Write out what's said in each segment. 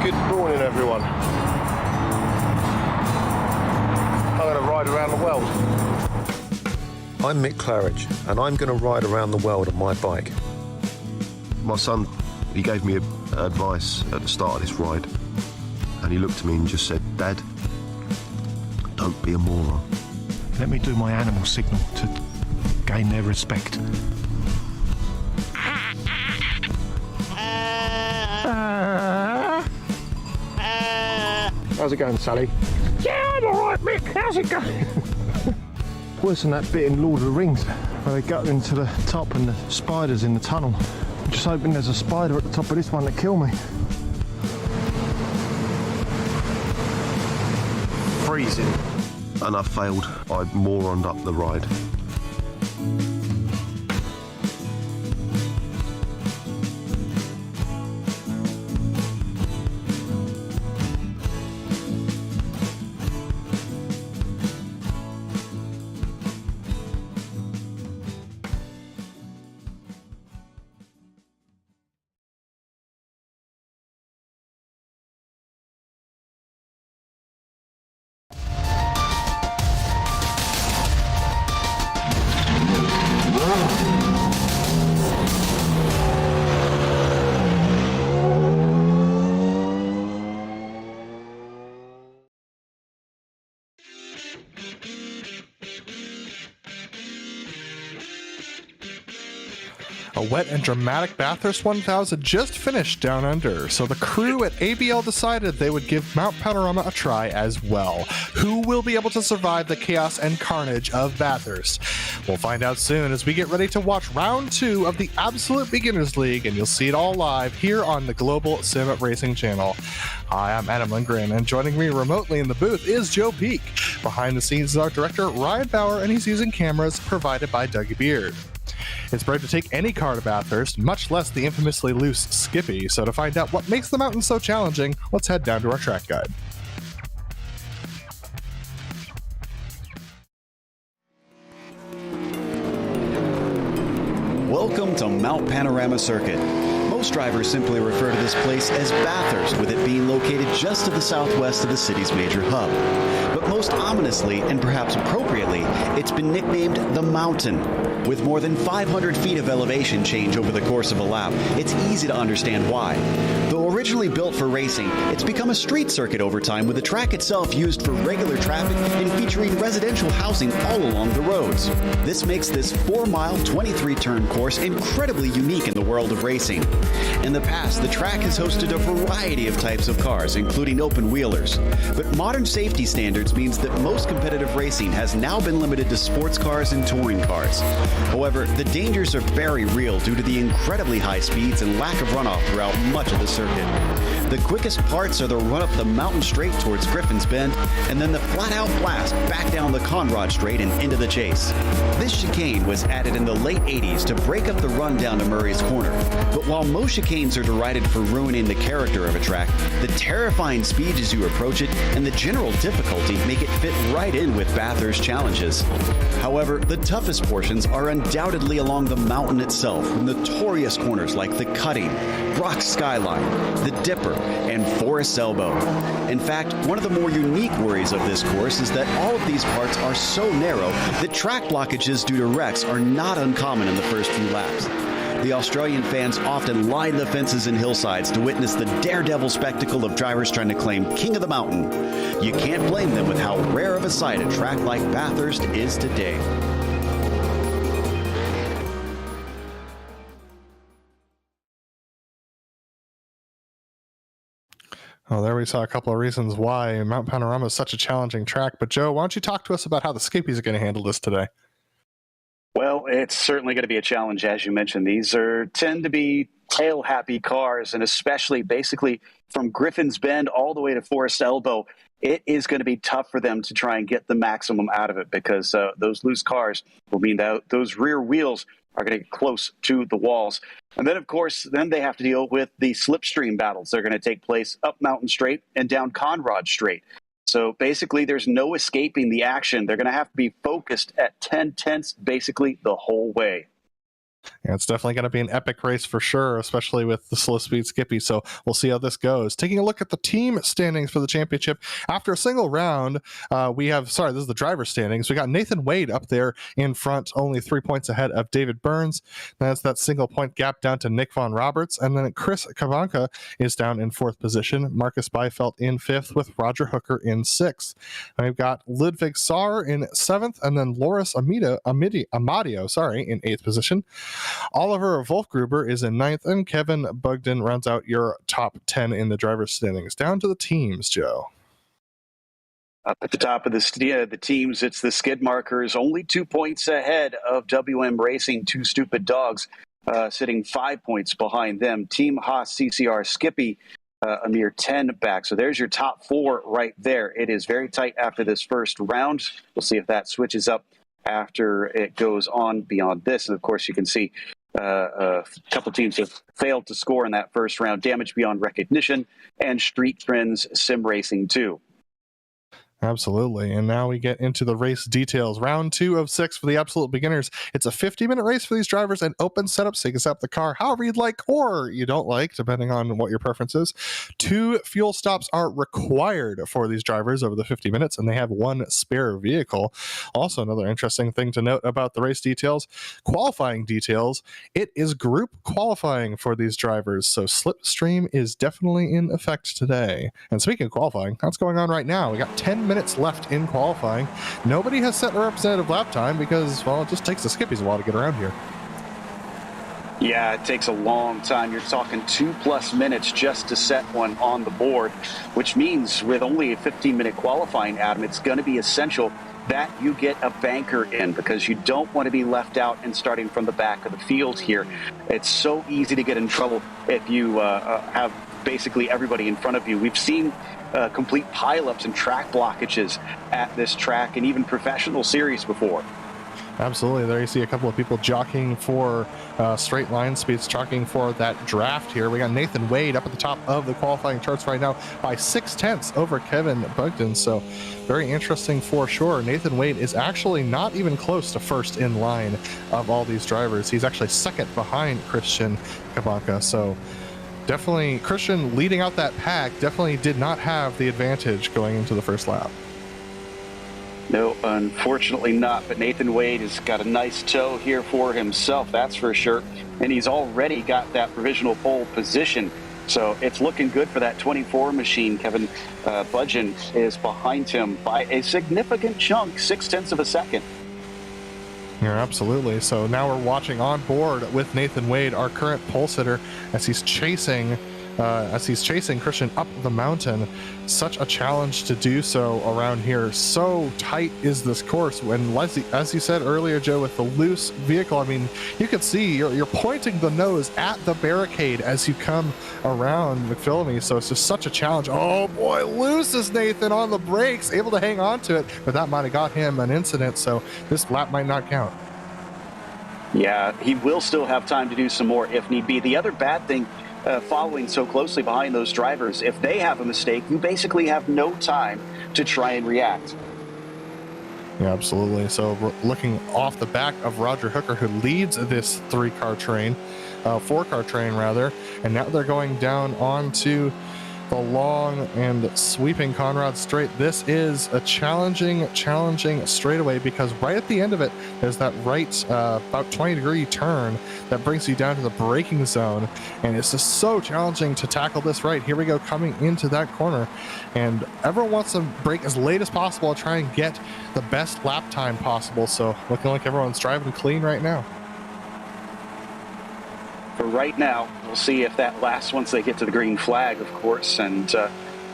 Good morning, everyone. I'm going to ride around the world. I'm Mick Claridge, and I'm going to ride around the world on my bike. My son, he gave me advice at the start of this ride, and he looked at me and just said, "Dad, don't be a moron." Let me do my animal signal to gain their respect. How's it going, Sally? Yeah, I'm alright, Mick. How's it going? Worse than that bit in Lord of the Rings where they go into the top and the spider's in the tunnel. I'm just hoping there's a spider at the top of this one to kill me. Freezing. And I failed. I moroned up the ride. A wet and dramatic Bathurst 1000 just finished down under, so the crew at ABL decided they would give Mount Panorama a try as well. Who will be able to survive the chaos and carnage of Bathurst? We'll find out soon as we get ready to watch round 2 of the Absolute Beginners League, and you'll see it all live here on the Global SimRacing Channel. Hi, I'm Adam Lindgren, and joining me remotely in the booth is Joe Peak. Behind the scenes is our director, Ryan Bauer, and he's using cameras provided by Dougie Beard. It's brave to take any car to Bathurst, much less the infamously loose Skippy, so to find out what makes the mountain so challenging, let's head down to our track guide. Welcome to Mount Panorama Circuit. Most drivers simply refer to this place as Bathurst, with it being located just to the southwest of the city's major hub. But most ominously, and perhaps appropriately, it's been nicknamed the Mountain. With more than 500 feet of elevation change over the course of a lap, it's easy to understand why. Though originally built for racing, it's become a street circuit over time, with the track itself used for regular traffic and featuring residential housing all along the roads. This makes this 4-mile, 23-turn course incredibly unique in the world of racing. In the past, the track has hosted a variety of types of cars, including open-wheelers. But modern safety standards means that most competitive racing has now been limited to sports cars and touring cars. However, the dangers are very real due to the incredibly high speeds and lack of runoff throughout much of the circuit. The quickest parts are the run up the mountain straight towards Griffin's Bend, and then the flat-out blast back down the Conrod Straight and into the chase. This chicane was added in the late 80s to break up the run down to Murray's Corner. But while most chicanes are derided for ruining the character of a track, the terrifying speed as you approach it and the general difficulty make it fit right in with Bathurst challenges. However, the toughest portions are undoubtedly along the mountain itself, with notorious corners like the Cutting, Brock Skyline, the Dipper, and Forest Elbow. In fact, one of the more unique worries of this course is that all of these parts are so narrow that track blockages due to wrecks are not uncommon in the first few laps. The Australian fans often line the fences and hillsides to witness the daredevil spectacle of drivers trying to claim King of the Mountain. You can't blame them with how rare of a sight a track like Bathurst is today. Oh, there we saw a couple of reasons why Mount Panorama is such a challenging track. But Joe, why don't you talk to us about how the Skippies are going to handle this today? Well, it's certainly going to be a challenge, as you mentioned. These tend to be tail-happy cars, and especially basically from Griffin's Bend all the way to Forest Elbow, it is going to be tough for them to try and get the maximum out of it, because those loose cars will mean that those rear wheels are going to get close to the walls. And then, of course, then they have to deal with the slipstream battles. They're going to take place up Mountain Straight and down Conrod Straight. So basically, there's no escaping the action. They're going to have to be focused at 10 tenths basically the whole way. Yeah, it's definitely going to be an epic race for sure, especially with the slow speed Skippy. So we'll see how this goes. Taking a look at the team standings for the championship. After a single round, this is the driver standings. We got Nathan Wade up there in front, only 3 points ahead of David Burns. That's that single point gap down to Nick Von Roberts. And then Chris Kavanka is down in 4th position. Marcus Beifelt in 5th with Roger Hooker in 6th. And we've got Ludwig Saar in 7th, and then Loris Amadio in 8th position. Oliver Wolfgruber is in 9th, and Kevin Bugden rounds out your top 10 in the driver's standings. Down to the teams, Joe. Up at the top of the teams, it's the skid markers, only 2 points ahead of WM Racing, Two Stupid Dogs, sitting 5 points behind them. Team Haas CCR Skippy, a mere 10 back. So there's your top 4 right there. It is very tight after this first round. We'll see if that switches up after it goes on beyond this. And of course, you can see a couple teams have failed to score in that first round. Damage Beyond Recognition and Street Trends Sim Racing 2. Absolutely. And now we get into the race details. Round 2 of 6 for the absolute beginners. It's a 50-minute race for these drivers and open setup, so you can set up the car however you'd like or you don't like, depending on what your preference is. 2 fuel stops are required for these drivers over the 50 minutes, and they have 1 spare vehicle. Also, another interesting thing to note about the race details, qualifying details, it is group qualifying for these drivers, so slipstream is definitely in effect today. And speaking of qualifying, that's going on right now. We got 10 minutes left in qualifying. Nobody has set a representative lap time because, well, it just takes the Skippies a while to get around here. Yeah, it takes a long time. You're talking 2+ minutes just to set one on the board, which means with only a 15-minute qualifying, Adam, it's going to be essential that you get a banker in because you don't want to be left out and starting from the back of the field here. It's so easy to get in trouble if you have basically everybody in front of you. We've seen complete pileups and track blockages at this track and even professional series before. Absolutely. There you see a couple of people jockeying for straight line speeds, jockeying for that draft here. We got Nathan Wade up at the top of the qualifying charts right now by 0.6 over Kevin Bugden. So very interesting for sure. Nathan Wade is actually not even close to first in line of all these drivers. He's actually second behind Christian Kabanka. So definitely Christian leading out that pack definitely did not have the advantage going into the first lap. No, unfortunately not, but Nathan Wade has got a nice tow here for himself, that's for sure, and he's already got that provisional pole position, so it's looking good for that 24 machine. Kevin Budgeon is behind him by a significant chunk, 0.6 of a second. Yeah, absolutely. So now we're watching on board with Nathan Wade, our current pole sitter, as he's chasing Christian up the mountain. Such a challenge to do so around here. So tight is this course. When, as you said earlier, Joe, with the loose vehicle, I mean, you can see you're pointing the nose at the barricade as you come around McPhillamy. So it's just such a challenge. Oh boy, loses Nathan on the brakes, able to hang on to it, but that might have got him an incident. So this lap might not count. Yeah, he will still have time to do some more if need be. The other bad thing, following so closely behind those drivers, if they have a mistake, you basically have no time to try and react. Yeah, absolutely. So we're looking off the back of Roger Hooker, who leads this four-car train, and now they're going down onto the long and sweeping Conrad Straight. This is a challenging straightaway because right at the end of it, there's that right about 20-degree turn that brings you down to the braking zone, and it's just so challenging to tackle this right. Here we go, coming into that corner, and everyone wants to brake as late as possible to try and get the best lap time possible. So looking like everyone's driving clean right now. For right now, we'll see if that lasts once they get to the green flag, of course. And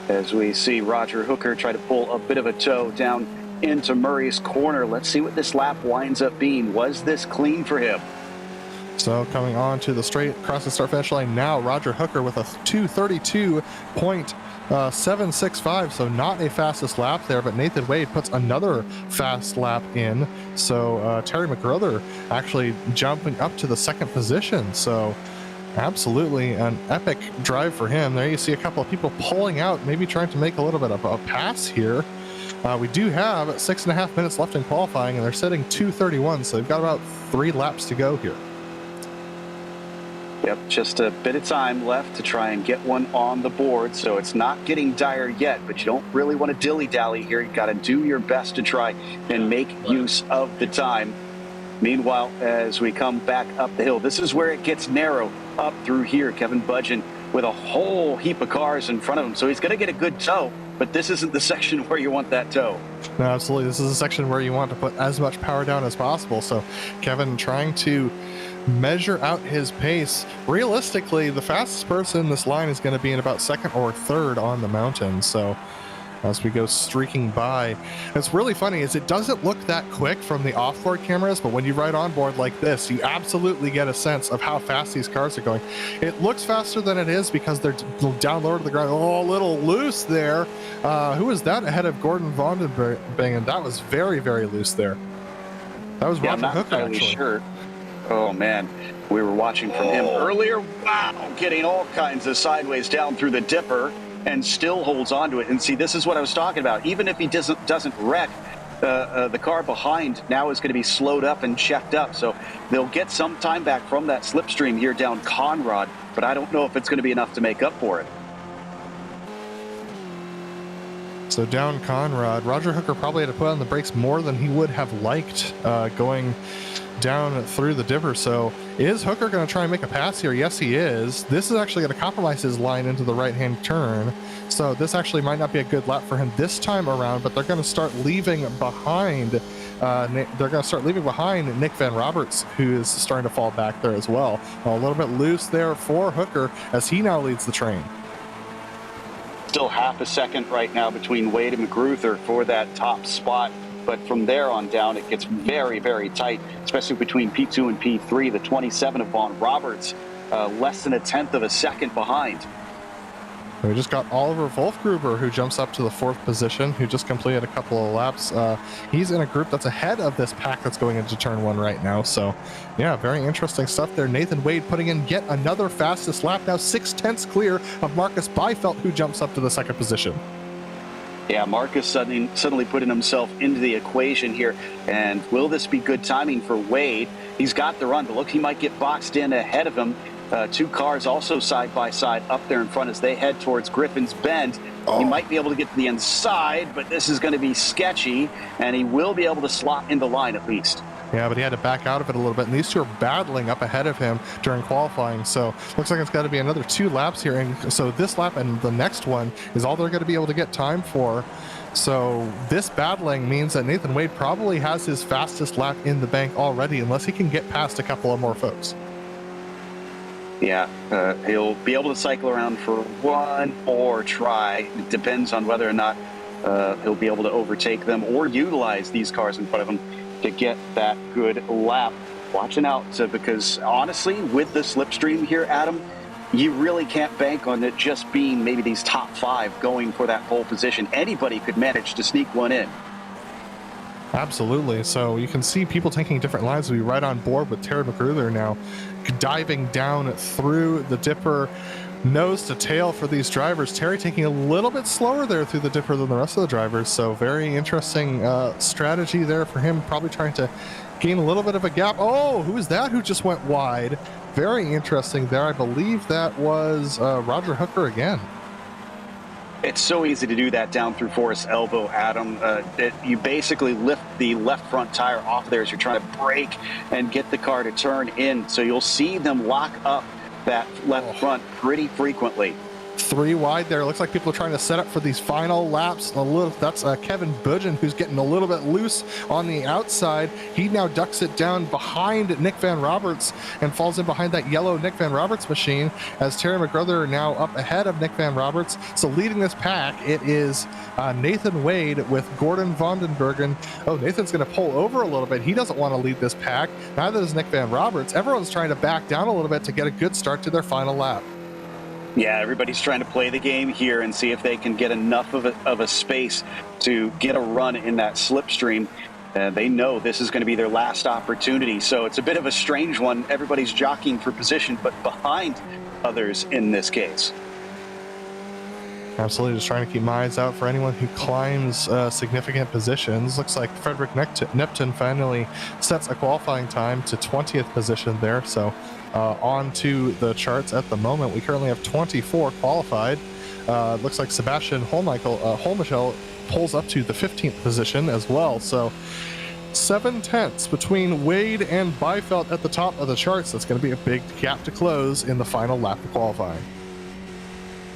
as we see Roger Hooker try to pull a bit of a tow down into Murray's corner, let's see what this lap winds up being. Was this clean for him? So coming on to the straight across the start finish line now, Roger Hooker with a 2:32.765, so not a fastest lap there, but Nathan Wade puts another fast lap in. So Terry McGrother actually jumping up to the second position. So absolutely an epic drive for him. There you see a couple of people pulling out, maybe trying to make a little bit of a pass here. We do have 6.5 minutes left in qualifying, and they're setting 2:31, so they've got about 3 laps to go here. Yep, just a bit of time left to try and get one on the board, so it's not getting dire yet, but you don't really want to dilly-dally here. You've got to do your best to try and make use of the time. Meanwhile, as we come back up the hill, this is where it gets narrow up through here. Kevin Budgeon with a whole heap of cars in front of him, so he's going to get a good tow, but this isn't the section where you want that tow. No, absolutely. This is a section where you want to put as much power down as possible. So Kevin trying to measure out his pace. Realistically, the fastest person in this line is going to be in about second or third on the mountain. So as we go streaking by, it's really funny is it doesn't look that quick from the off-board cameras, but when you ride on board like this, you absolutely get a sense of how fast these cars are going. It looks faster than it is because they're down lower to the ground. Oh, a little loose there. Who was that ahead of Gordon Vondenbergen? That was very, very loose there. That was Roger Hooker, actually. Sure. Oh, man. We were watching from him earlier. Wow, getting all kinds of sideways down through the dipper and still holds on to it. And see, this is what I was talking about. Even if he doesn't wreck, the car behind now is going to be slowed up and checked up. So they'll get some time back from that slipstream here down Conrad, but I don't know if it's going to be enough to make up for it. So down Conrad, Roger Hooker probably had to put on the brakes more than he would have liked going down through the dipper. So is Hooker going to try and make a pass here? Yes, he is. This is actually going to compromise his line into the right-hand turn. So this actually might not be a good lap for him this time around, but they're going to start leaving behind. Nick Van Roberts, who is starting to fall back there as well. A little bit loose there for Hooker as he now leads the train. Still half a second right now between Wade and McGruther for that top spot. But from there on down, it gets very, very tight, especially between P2 and P3. The 27 of Von Roberts, less than a tenth of a second behind. We just got Oliver Wolfgruber, who jumps up to the fourth position, who just completed a couple of laps. He's in a group that's ahead of this pack that's going into turn one right now. So, yeah, very interesting stuff there. Nathan Wade putting in yet another fastest lap, now 6/10 clear of Marcus Byfelt, who jumps up to the second position. Yeah, Marcus suddenly putting himself into the equation here. And will this be good timing for Wade? He's got the run, but look, he might get boxed in ahead of him. Two cars also side by side up there in front as they head towards Griffin's Bend. He might be able to get to the inside, but this is going to be sketchy, and he will be able to slot in the line at least. Yeah, but he had to back out of it a little bit, and these two are battling up ahead of him during qualifying, so looks like it's got to be another 2 laps here, and so this lap and the next one is all they're going to be able to get time for. So this battling means that Nathan Wade probably has his fastest lap in the bank already, unless he can get past a couple of more folks. Yeah, he'll be able to cycle around for one more try. It depends on whether or not he'll be able to overtake them or utilize these cars in front of him to get that good lap. Watching out, because honestly, with the slipstream here, Adam, you really can't bank on it just being maybe these top 5 going for that pole position. Anybody could manage to sneak one in. Absolutely. So you can see people taking different lines. We right on board with Terry McGruther now, diving down through the dipper, nose to tail for these drivers. Terry taking a little bit slower there through the dipper than the rest of the drivers. So very interesting strategy there for him, probably trying to gain a little bit of a gap. Oh, who is that who just went wide? Very interesting there. I believe that was Roger Hooker again. It's so easy to do that down through Forest Elbow, Adam. You basically lift the left front tire off there as you're trying to brake and get the car to turn in. So you'll see them lock up that left front pretty frequently. 3 wide there. Looks like people are trying to set up for these final laps. That's Kevin Budgeon, who's getting a little bit loose on the outside. He now ducks it down behind Nick Van Roberts and falls in behind that yellow Nick Van Roberts machine as Terry McGruther now up ahead of Nick Van Roberts. So leading this pack, it is Nathan Wade with Gordon Vondenbergen. Oh, Nathan's going to pull over a little bit. He doesn't want to lead this pack. Neither does Nick Van Roberts. Everyone's trying to back down a little bit to get a good start to their final lap. Yeah, everybody's trying to play the game here and see if they can get enough of a space to get a run in that slipstream. They know this is going to be their last opportunity, so it's a bit of a strange one. Everybody's jockeying for position, but behind others in this case. Absolutely, just trying to keep my eyes out for anyone who climbs significant positions. Looks like Frederick Neptune finally sets a qualifying time to 20th position there. So on to the charts at the moment. We currently have 24 qualified. Looks like Sebastian Holmichel pulls up to the 15th position as well. So 7/10 between Wade and Byfeld at the top of the charts. That's going to be a big gap to close in the final lap of qualifying.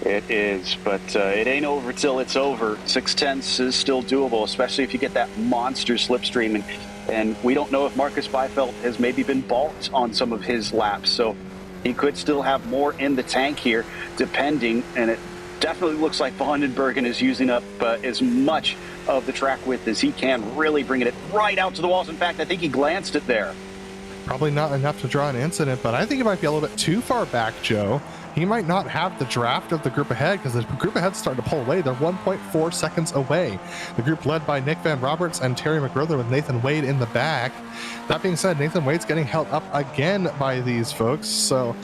It is, but it ain't over till it's over. 6/10 is still doable, especially if you get that monster slipstream. And we don't know if Marcus Byfeld has maybe been balked on some of his laps, so he could still have more in the tank here, depending. And it definitely looks like Vandenbergen is using up as much of the track width as he can, really bringing it right out to the walls. In fact, I think he glanced it there. Probably not enough to draw an incident, but I think it might be a little bit too far back, Joe. He might not have the draft of the group ahead because the group ahead's starting to pull away. They're 1.4 seconds away. The group led by Nick Van Roberts and Terry McGrother with Nathan Wade in the back. That being said, Nathan Wade's getting held up again by these folks. So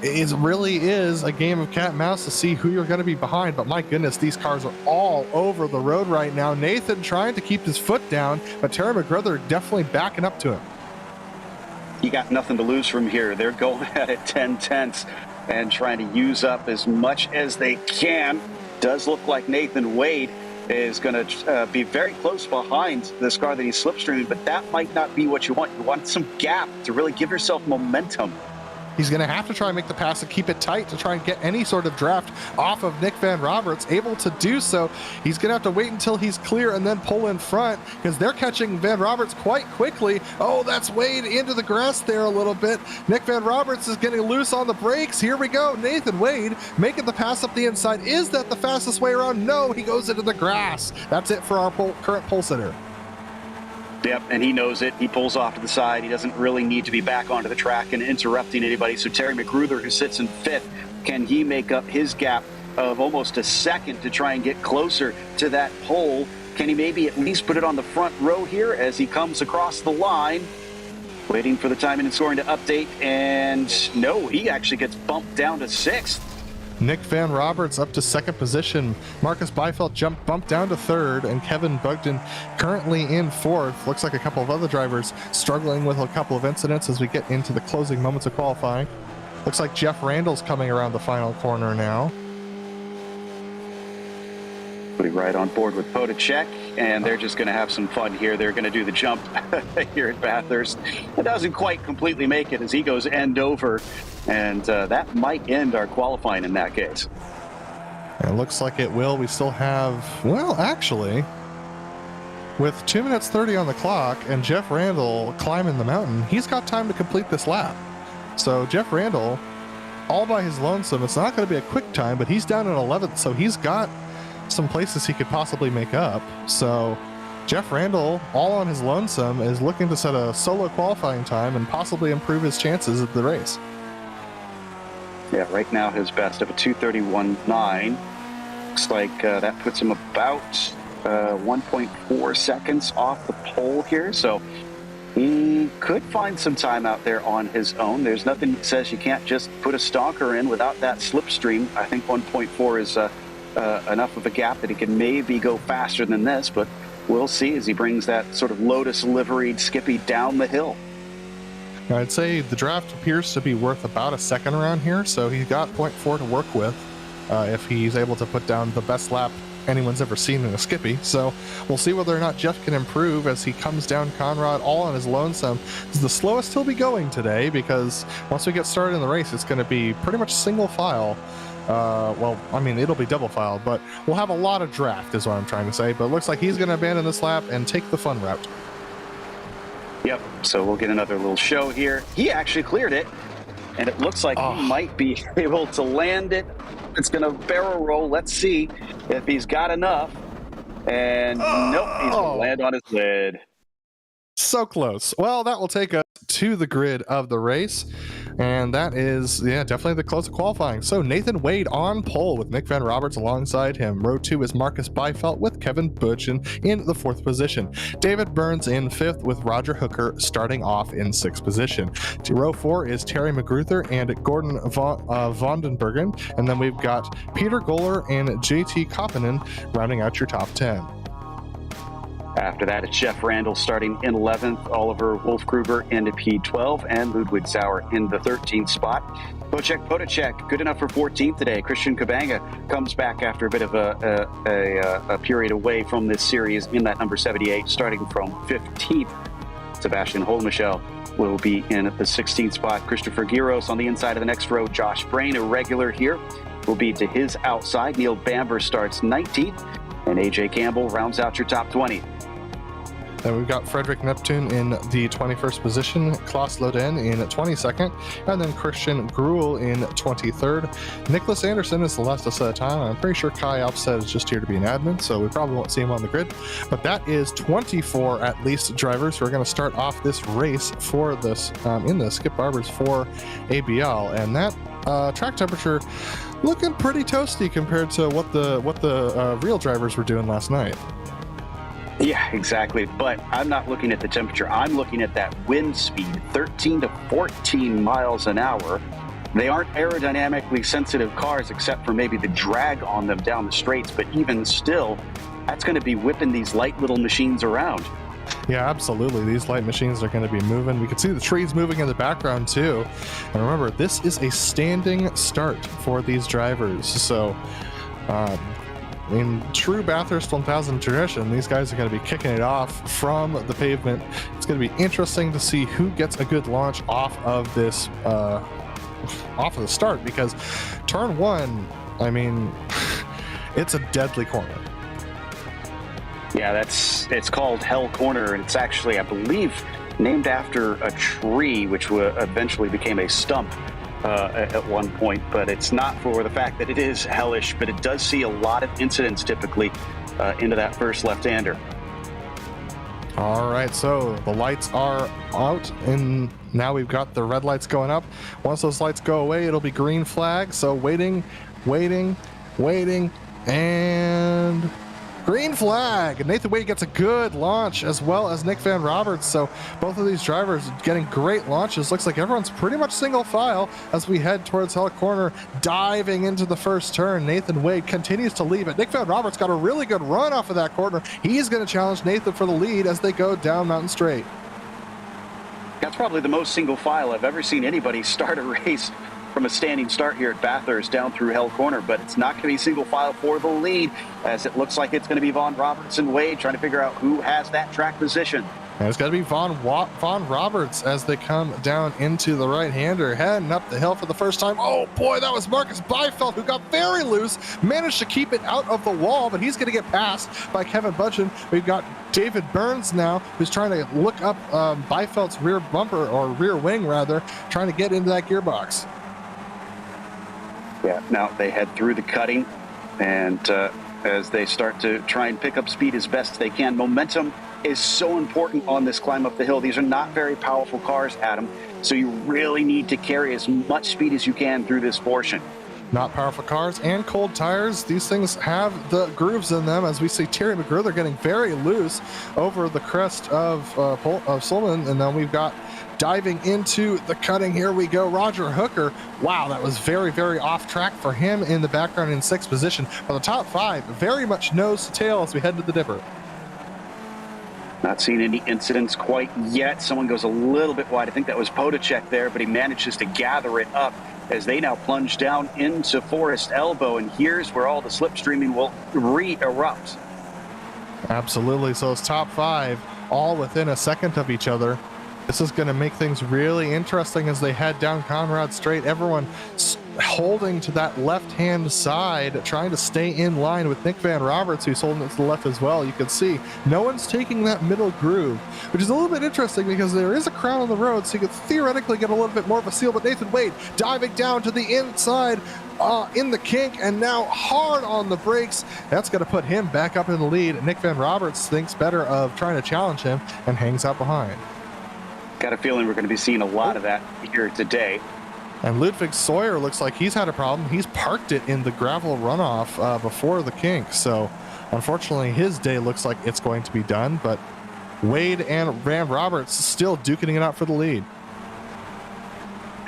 it really is a game of cat and mouse to see who you're going to be behind. But my goodness, these cars are all over the road right now. Nathan trying to keep his foot down, but Terry McGrother definitely backing up to him. You got nothing to lose from here. They're going at it 10/10 and trying to use up as much as they can. Does look like Nathan Wade is going to be very close behind this car that he's slipstreaming, but that might not be what you want. You want some gap to really give yourself momentum. He's going to have to try and make the pass and keep it tight to try and get any sort of draft off of Nick Van Roberts. Able to do so. He's going to have to wait until he's clear and then pull in front because they're catching Van Roberts quite quickly. Oh, that's Wade into the grass there a little bit. Nick Van Roberts is getting loose on the brakes. Here we go. Nathan Wade making the pass up the inside. Is that the fastest way around? No, he goes into the grass. That's it for our current pole sitter. Yep, and he knows it. He pulls off to the side. He doesn't really need to be back onto the track and interrupting anybody. So Terry McGruther, who sits in fifth, can he make up his gap of almost a second to try and get closer to that pole? Can he maybe at least put it on the front row here as he comes across the line? Waiting for the timing and scoring to update, and no, he actually gets bumped down to sixth. Nick Van Roberts up to second position. Marcus Byfeld bumped down to third, and Kevin Bugden currently in fourth. Looks like a couple of other drivers struggling with a couple of incidents as we get into the closing moments of qualifying. Looks like Jeff Randall's coming around the final corner now. Be right on board with Podacek, and they're just going to have some fun here. They're going to do the jump here at Bathurst. It doesn't quite completely make it as he goes end over, and that might end our qualifying in that case. It looks like it will. We still have, well, actually, with 2 minutes 30 on the clock and Jeff Randall climbing the mountain, he's got time to complete this lap. So Jeff Randall, all by his lonesome, it's not going to be a quick time, but he's down in 11th, so he's got some places he could possibly make up. So Jeff Randall, all on his lonesome, is looking to set a solo qualifying time and possibly improve his chances at the race. Yeah, right now his best of a 2:31.9. Looks like that puts him about 1.4 seconds off the pole here. So he could find some time out there on his own. There's nothing that says you can't just put a stonker in without that slipstream. I think 1.4 is enough of a gap that he can maybe go faster than this, but we'll see as he brings that sort of Lotus liveried Skippy down the hill. Now, I'd say the draft appears to be worth about a second around here, so he's got 0.4 to work with if he's able to put down the best lap anyone's ever seen in a Skippy. So we'll see whether or not Jeff can improve as he comes down Conrad all on his lonesome. It's the slowest he'll be going today because once we get started in the race, it's going to be pretty much single file. Well, I mean, it'll be double filed, but we'll have a lot of draft is what I'm trying to say. But it looks like he's going to abandon this lap and take the fun route. Yep, so we'll get another little show here. He actually cleared it, and it looks like he might be able to land it. It's going to barrel roll. Let's see if he's got enough. And nope, he's going to land on his lid. So close. Well, that will take us to the grid of the race. And that is, definitely the close of qualifying. So Nathan Wade on pole with Nick Van Roberts alongside him. Row 2 is Marcus Byfeld with Kevin Butchin in the 4th position. David Burns in 5th with Roger Hooker starting off in 6th position. To row 4 is Terry McGruther and Gordon Vondenbergen. And then we've got Peter Goller and JT Koppinen rounding out your top 10. After that, it's Jeff Randall starting in 11th, Oliver Wolfgruber in P12, and Ludwig Sauer in the 13th spot. Wojciech Potacek, good enough for 14th today. Christian Kabanga comes back after a bit of a period away from this series in that number 78, starting from 15th. Sebastian Holmichel will be in the 16th spot. Christopher Giros on the inside of the next row. Josh Brain, a regular here, will be to his outside. Neil Bamber starts 19th, and AJ Campbell rounds out your top 20. Then we've got Frederick Neptune in the 21st position, Klaus Loden in 22nd, and then Christian Gruel in 23rd. Nicholas Anderson is the last set of time. I'm pretty sure Kai Alpstead is just here to be an admin, so we probably won't see him on the grid. But that is 24 at least drivers who are going to start off this race for this in the Skip Barbers for ABL, and that track temperature looking pretty toasty compared to what the real drivers were doing last night. Yeah, exactly. But I'm not looking at the temperature. I'm looking at that wind speed, 13 to 14 miles an hour. They aren't aerodynamically sensitive cars except for maybe the drag on them down the straights. But even still, that's going to be whipping these light little machines around. Yeah, absolutely. These light machines are going to be moving. We can see the trees moving in the background too. And remember, this is a standing start for these drivers. So, in true Bathurst 1000 tradition, these guys are going to be kicking it off from the pavement. It's going to be interesting to see who gets a good launch off of this, off of the start, because turn 1, I mean, it's a deadly corner. Yeah, it's called Hell Corner, and it's actually, I believe, named after a tree, which eventually became a stump at one point. But it's not for the fact that it is hellish, but it does see a lot of incidents typically into that first left-hander. All right, so the lights are out, and now we've got the red lights going up. Once those lights go away, it'll be green flag. So waiting, and green flag. Nathan Wade gets a good launch, as well as Nick Van Roberts. So both of these drivers getting great launches. Looks like everyone's pretty much single file as we head towards Hell Corner, diving into the first turn. Nathan Wade continues to lead, but Nick Van Roberts got a really good run off of that corner. He's going to challenge Nathan for the lead as they go down Mountain Straight. That's probably the most single file I've ever seen anybody start a race from a standing start here at Bathurst down through Hell Corner, but it's not going to be single file for the lead, as it looks like it's going to be Von Roberts and Wade trying to figure out who has that track position. And it's got to be Von Roberts as they come down into the right-hander, heading up the hill for the first time. Oh boy, that was Marcus Byfeld, who got very loose, managed to keep it out of the wall, but he's going to get passed by Kevin Butchin. We've got David Burns now, who's trying to look up Byfeld's rear bumper, or rear wing rather, trying to get into that gearbox. Yeah, now they head through the cutting, and as they start to try and pick up speed as best they can, momentum is so important on this climb up the hill. These are not very powerful cars, Adam, so you really need to carry as much speed as you can through this portion. Not powerful cars and cold tires. These things have the grooves in them, as we see Terry McGruther getting very loose over the crest of Solman, and then we've got diving into the cutting. Here we go. Roger Hooker. Wow, that was very, very off track for him in the background in 6th position. But the top 5, very much nose to tail as we head to the dipper. Not seeing any incidents quite yet. Someone goes a little bit wide. I think that was Potacek there, but he manages to gather it up as they now plunge down into Forest Elbow. And here's where all the slipstreaming will re-erupt. Absolutely. So it's top 5, all within a second of each other. This is going to make things really interesting as they head down Conrad Straight. Everyone holding to that left-hand side, trying to stay in line with Nick Van Roberts, who's holding it to the left as well. You can see no one's taking that middle groove, which is a little bit interesting because there is a crown on the road, so you could theoretically get a little bit more of a seal. But Nathan Wade diving down to the inside in the kink, and now hard on the brakes. That's going to put him back up in the lead. Nick Van Roberts thinks better of trying to challenge him and hangs out behind. Got a feeling we're going to be seeing a lot of that here today. And Ludwig Sawyer looks like he's had a problem. He's parked it in the gravel runoff before the kink. So unfortunately, his day looks like it's going to be done. But Wade and Van Roberts still duking it out for the lead.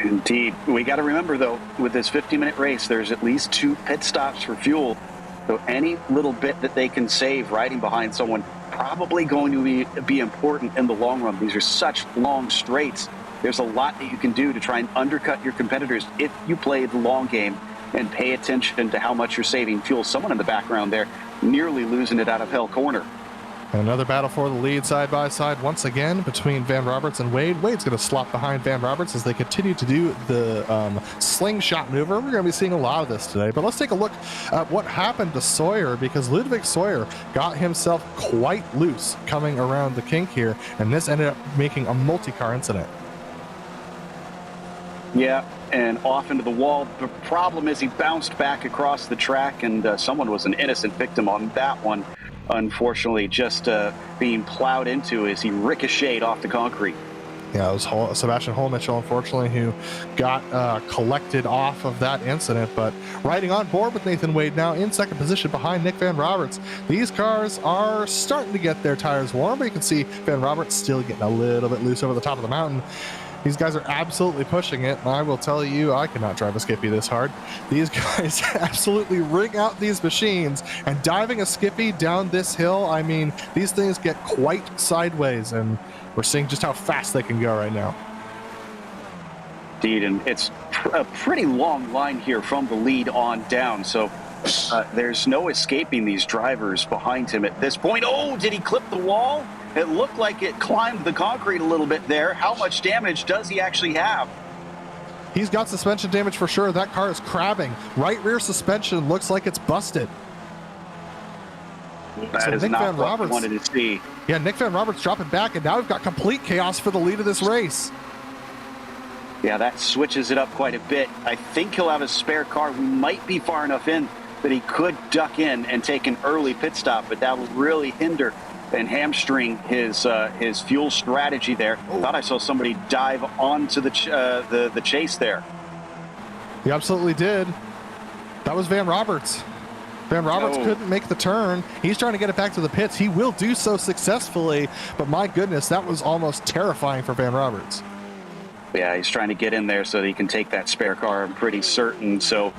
Indeed. We got to remember, though, with this 50-minute race, there's at least 2 pit stops for fuel. So any little bit that they can save riding behind someone probably going to be important in the long run. These are such long straights. There's a lot that you can do to try and undercut your competitors if you play the long game and pay attention to how much you're saving fuel. Someone in the background there nearly losing it out of hell corner. And another battle for the lead side by side once again between Van Roberts and Wade. Wade's going to slot behind Van Roberts as they continue to do the slingshot maneuver. We're going to be seeing a lot of this today. But let's take a look at what happened to Sawyer, because Ludwig Sawyer got himself quite loose coming around the kink here, and this ended up making a multi-car incident. Yeah, and off into the wall. The problem is he bounced back across the track, and someone was an innocent victim on that one. Unfortunately, just being plowed into as he ricocheted off the concrete. Yeah, it was Sebastian Holmitchell, unfortunately, who got collected off of that incident. But riding on board with Nathan Wade now in second position behind Nick Van Roberts. These cars are starting to get their tires warm, but you can see Van Roberts still getting a little bit loose over the top of the mountain. These guys are absolutely pushing it. I will tell you, I cannot drive a Skippy this hard. These guys absolutely rig out these machines, and diving a Skippy down this hill, I mean, these things get quite sideways, and we're seeing just how fast they can go right now. Indeed, and it's a pretty long line here from the lead on down, so there's no escaping these drivers behind him at this point. Oh, did he clip the wall? It looked like it climbed the concrete a little bit there. How much damage does he actually have? He's got suspension damage for sure. That car is crabbing. Right rear suspension looks like it's busted. That is not what I wanted to see. Yeah, Nick Van Roberts dropping back, and now we've got complete chaos for the lead of this race. Yeah, that switches it up quite a bit. I think he'll have a spare car. We might be far enough in that he could duck in and take an early pit stop, but that will really hinder and hamstring his fuel strategy there. Oh. Thought I saw somebody dive onto the chase there. He absolutely did. That was Van Roberts. Van Roberts couldn't make the turn. He's trying to get it back to the pits. He will do so successfully, but my goodness, that was almost terrifying for Van Roberts. Yeah, he's trying to get in there so that he can take that spare car, I'm pretty certain. So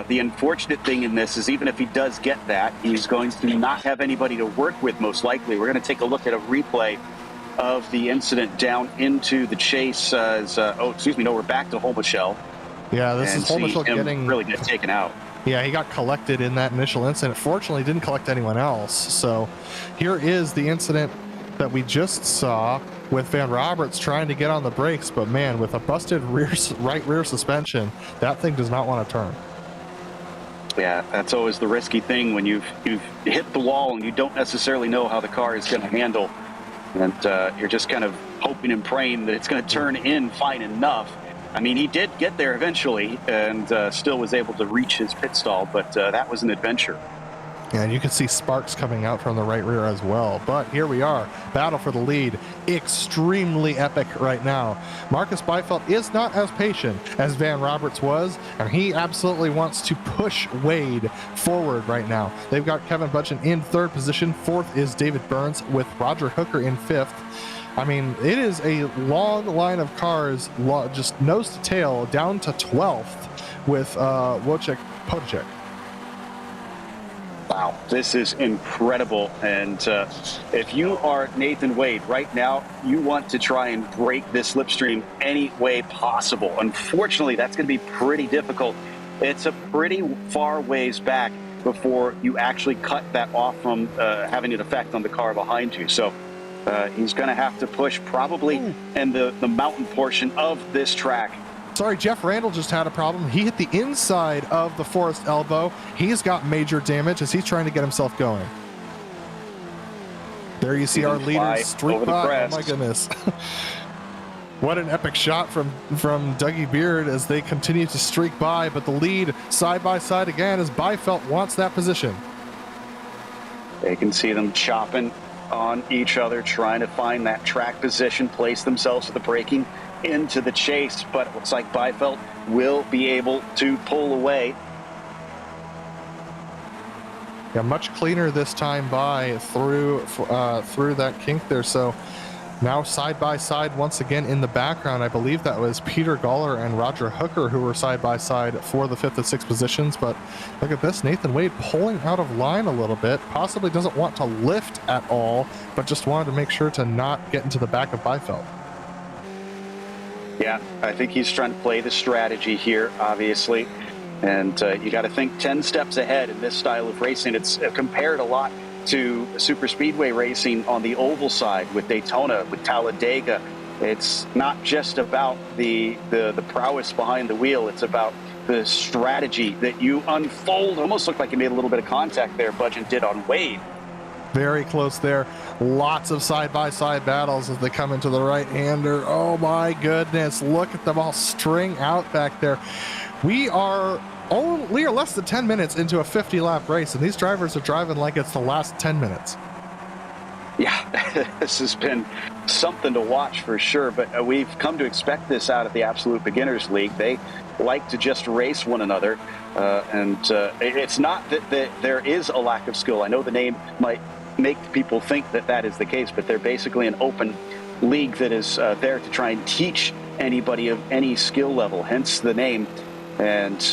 the unfortunate thing in this is even if he does get that, he's going to not have anybody to work with, most likely. We're going to take a look at a replay of the incident down into the chase. We're back to Holmichel. Yeah, this is Holmichel getting really get taken out. Yeah, he got collected in that initial incident. Fortunately, didn't collect anyone else. So here is the incident that we just saw with Van Roberts trying to get on the brakes, but man, with a busted right rear suspension, that thing does not want to turn. Yeah, that's always the risky thing when you've hit the wall and you don't necessarily know how the car is going to handle, and you're just kind of hoping and praying that it's going to turn in fine enough. I mean, he did get there eventually and still was able to reach his pit stall, but that was an adventure. Yeah, and you can see sparks coming out from the right rear as well. But here we are, battle for the lead, extremely epic right now. Marcus Byfeld is not as patient as Van Roberts was, and he absolutely wants to push Wade forward right now. They've got Kevin Budgeon in third position. Fourth is David Burns with Roger Hooker in fifth. I mean, it is a long line of cars, just nose to tail, down to 12th with Wojciech Podacek. Wow, this is incredible. And if you are Nathan Wade right now, you want to try and break this slipstream any way possible. Unfortunately, that's going to be pretty difficult. It's a pretty far ways back before you actually cut that off from having an effect on the car behind you. So he's going to have to push probably in the mountain portion of this track. Sorry, Jeff Randall just had a problem. He hit the inside of the Forest elbow. He's got major damage as he's trying to get himself going. There you see our leaders streak by. Oh my goodness. What an epic shot from Dougie Beard as they continue to streak by, but the lead side by side again as Byfeld wants that position. They can see them chopping on each other, trying to find that track position, place themselves for the braking into the chase. But it looks like Byfeld will be able to pull away. Yeah, much cleaner this time by through that kink there. So now side by side once again in the background. I believe that was Peter Goller and Roger Hooker who were side by side for the 5th and 6th positions. But look at this, Nathan Wade pulling out of line a little bit. Possibly doesn't want to lift at all, but just wanted to make sure to not get into the back of Byfeld. Yeah, I think he's trying to play the strategy here, obviously. And you got to think 10 steps ahead in this style of racing. It's compared a lot to super speedway racing on the oval side with Daytona, with Talladega. It's not just about the prowess behind the wheel. It's about the strategy that you unfold. Almost looked like he made a little bit of contact there, Budgeon did on Wade. Very close there. Lots of side-by-side battles as they come into the right-hander. Oh my goodness, look at them all string out back there. We are less than 10 minutes into a 50-lap race, and these drivers are driving like it's the last 10 minutes. Yeah, this has been something to watch for sure, but we've come to expect this out of the Absolute Beginners League. They like to just race one another, and it's not that there is a lack of skill. I know the name might make people think that that is the case, but they're basically an open league that is there to try and teach anybody of any skill level, hence the name. And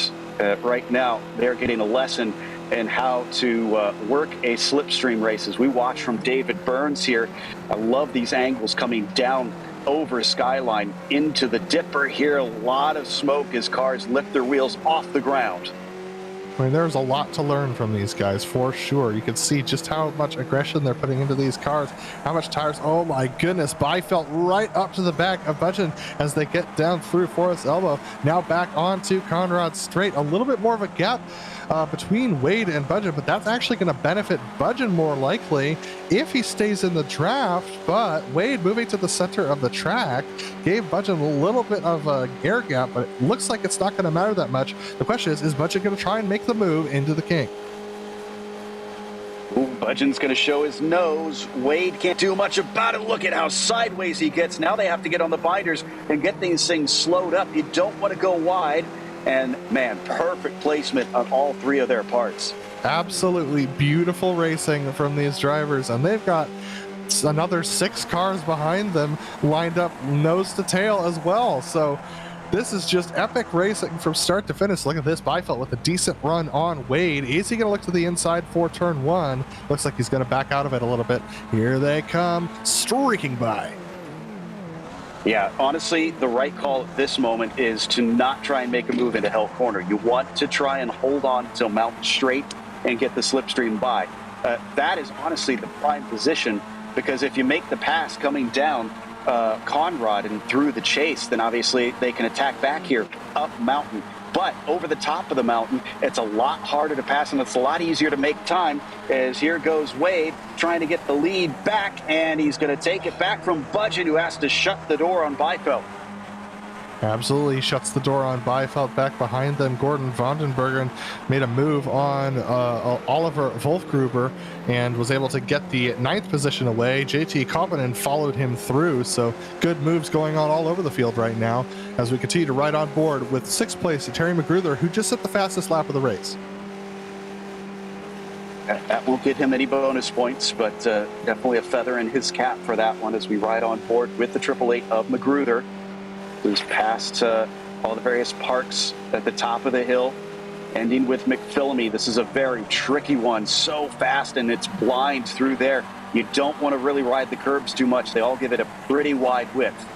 right now they're getting a lesson in how to work a slipstream race. As we watch from David Burns here, I love these angles coming down over Skyline into the dipper here. A lot of smoke as cars lift their wheels off the ground. I mean, there's a lot to learn from these guys, for sure. You can see just how much aggression they're putting into these cars, how much tires. Oh my goodness, Byfeld right up to the back of Budgeon as they get down through Forest Elbow. Now back onto Conrad Straight. A little bit more of a gap between Wade and Budgeon, but that's actually going to benefit Budgeon more likely if he stays in the draft. But Wade moving to the center of the track gave Budgeon a little bit of a air gap, but it looks like it's not going to matter that much. The question is Budgeon going to try and make the move into the kink? Ooh, Budgeon's going to show his nose. Wade can't do much about it. Look at how sideways he gets. Now they have to get on the binders and get these things slowed up. You don't want to go wide. And, man, perfect placement on all three of their parts. Absolutely beautiful racing from these drivers. And they've got another 6 cars behind them lined up nose to tail as well. So this is just epic racing from start to finish. Look at this, Byfeld with a decent run on Wade. Is he going to look to the inside for turn 1? Looks like he's going to back out of it a little bit. Here they come, streaking by. Yeah, honestly, the right call at this moment is to not try and make a move into Hell Corner. You want to try and hold on until Mountain Straight and get the slipstream by. That is honestly the prime position, because if you make the pass coming down Conrad and through the chase, then obviously they can attack back here up mountain. But over the top of the mountain, it's a lot harder to pass, and it's a lot easier to make time, as here goes Wade trying to get the lead back, and he's going to take it back from Budgeon, who has to shut the door on Byfeld. Absolutely shuts the door on Byfeld. Back behind them, Gordon Vandenbergen made a move on Oliver Wolfgruber and was able to get the 9th position away. JT Koppinen followed him through, so good moves going on all over the field right now as we continue to ride on board with 6th place Terry Magruder, who just hit the fastest lap of the race. That won't get him any bonus points, but definitely a feather in his cap for that one as we ride on board with the 888 of Magruder, who's past all the various parks at the top of the hill, ending with McPhillamy. This is a very tricky one, so fast, and it's blind through there. You don't want to really ride the curbs too much. They all give it a pretty wide width.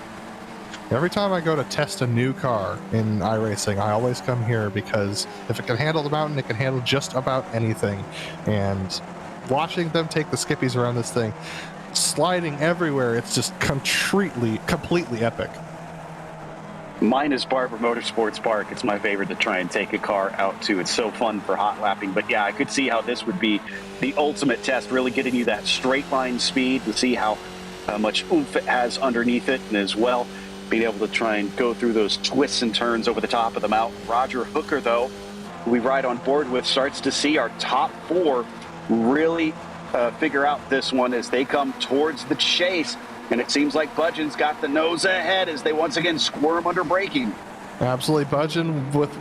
Every time I go to test a new car in iRacing, I always come here because if it can handle the mountain, it can handle just about anything. And watching them take the skippies around this thing, sliding everywhere, it's just completely epic. Mine is Barber Motorsports Park. It's my favorite to try and take a car out to. It's so fun for hot lapping. But yeah, I could see how this would be the ultimate test, really getting you that straight line speed to see how much oomph it has underneath it, and as well being able to try and go through those twists and turns over the top of the mountain. Roger Hooker, though, who we ride on board with, starts to see our top 4 really figure out this one as they come towards the chase. And it seems like Budgeon's got the nose ahead as they once again squirm under braking. Absolutely, Budgeon with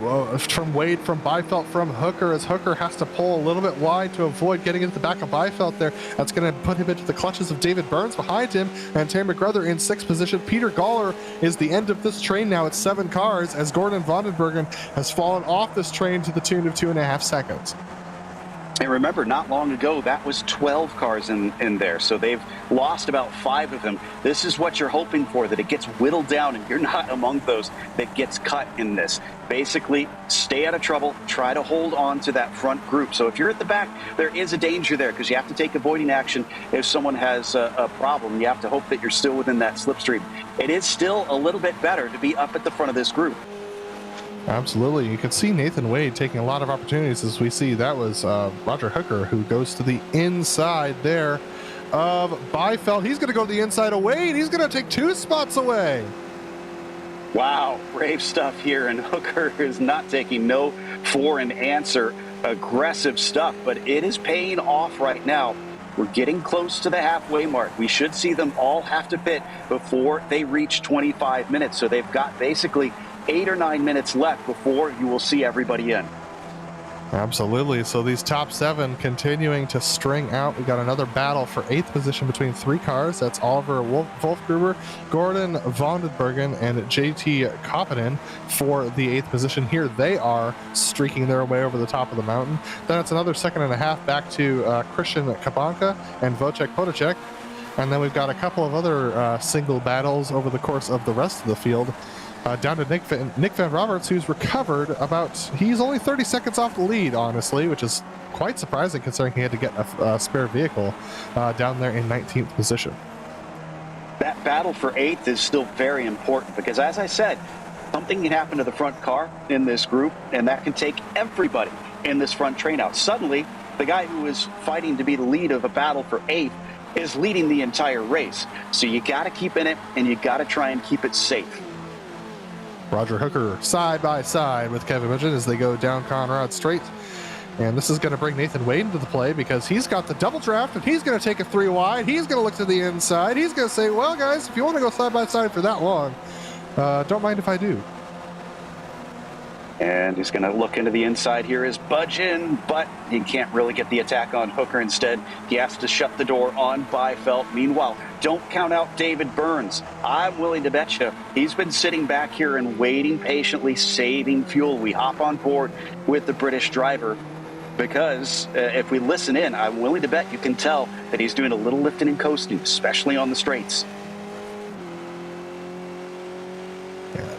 from Wade, from Byfeld, from Hooker, as Hooker has to pull a little bit wide to avoid getting into the back of Byfeld there. That's going to put him into the clutches of David Burns behind him, and Terry McGrother in 6th position. Peter Galler is the end of this train now. It's 7 cars as Gordon Vondenbergen has fallen off this train to the tune of 2.5 seconds. And remember, not long ago, that was 12 cars in there. So they've lost about 5 of them. This is what you're hoping for, that it gets whittled down and you're not among those that gets cut in this. Basically, stay out of trouble. Try to hold on to that front group. So if you're at the back, there is a danger there because you have to take avoiding action. If someone has a problem, you have to hope that you're still within that slipstream. It is still a little bit better to be up at the front of this group. Absolutely. You can see Nathan Wade taking a lot of opportunities as we see that was Roger Hooker who goes to the inside there of Byfeld. He's going to go to the inside of Wade. He's going to take 2 spots away. Wow, brave stuff here, and Hooker is not taking no for an answer. Aggressive stuff, but it is paying off right now. We're getting close to the halfway mark. We should see them all have to pit before they reach 25 minutes. So they've got basically 8 or 9 minutes left before you will see everybody in. Absolutely. So these top 7 continuing to string out. We got another battle for 8th position between 3 cars. That's Oliver Wolfgruber, Gordon Vondenbergen, and JT Koppinen for the 8th position. Here they are streaking their way over the top of the mountain. Then it's another 2.5 back to Christian Kabanka and Wojciech Podacek. And then we've got a couple of other single battles over the course of the rest of the field. Down to Nick Van Roberts, who's recovered he's only 30 seconds off the lead, honestly, which is quite surprising considering he had to get a spare vehicle down there in 19th position. That battle for 8th is still very important because, as I said, something can happen to the front car in this group, and that can take everybody in this front train out. Suddenly, the guy who is fighting to be the lead of a battle for 8th is leading the entire race. So you got to keep in it, and you got to try and keep it safe. Roger Hooker side by side with Kevin Midget as they go down Conrad Straight. And this is going to bring Nathan Wade into the play because he's got the double draft and he's going to take it 3 wide. He's going to look to the inside. He's going to say, well, guys, if you want to go side by side for that long, don't mind if I do. And he's going to look into the inside here is Budgeon, but he can't really get the attack on Hooker. Instead, he has to shut the door on Byfeld. Meanwhile, don't count out David Burns. I'm willing to bet you he's been sitting back here and waiting patiently, saving fuel. We hop on board with the British driver because if we listen in, I'm willing to bet you can tell that he's doing a little lifting and coasting, especially on the straights.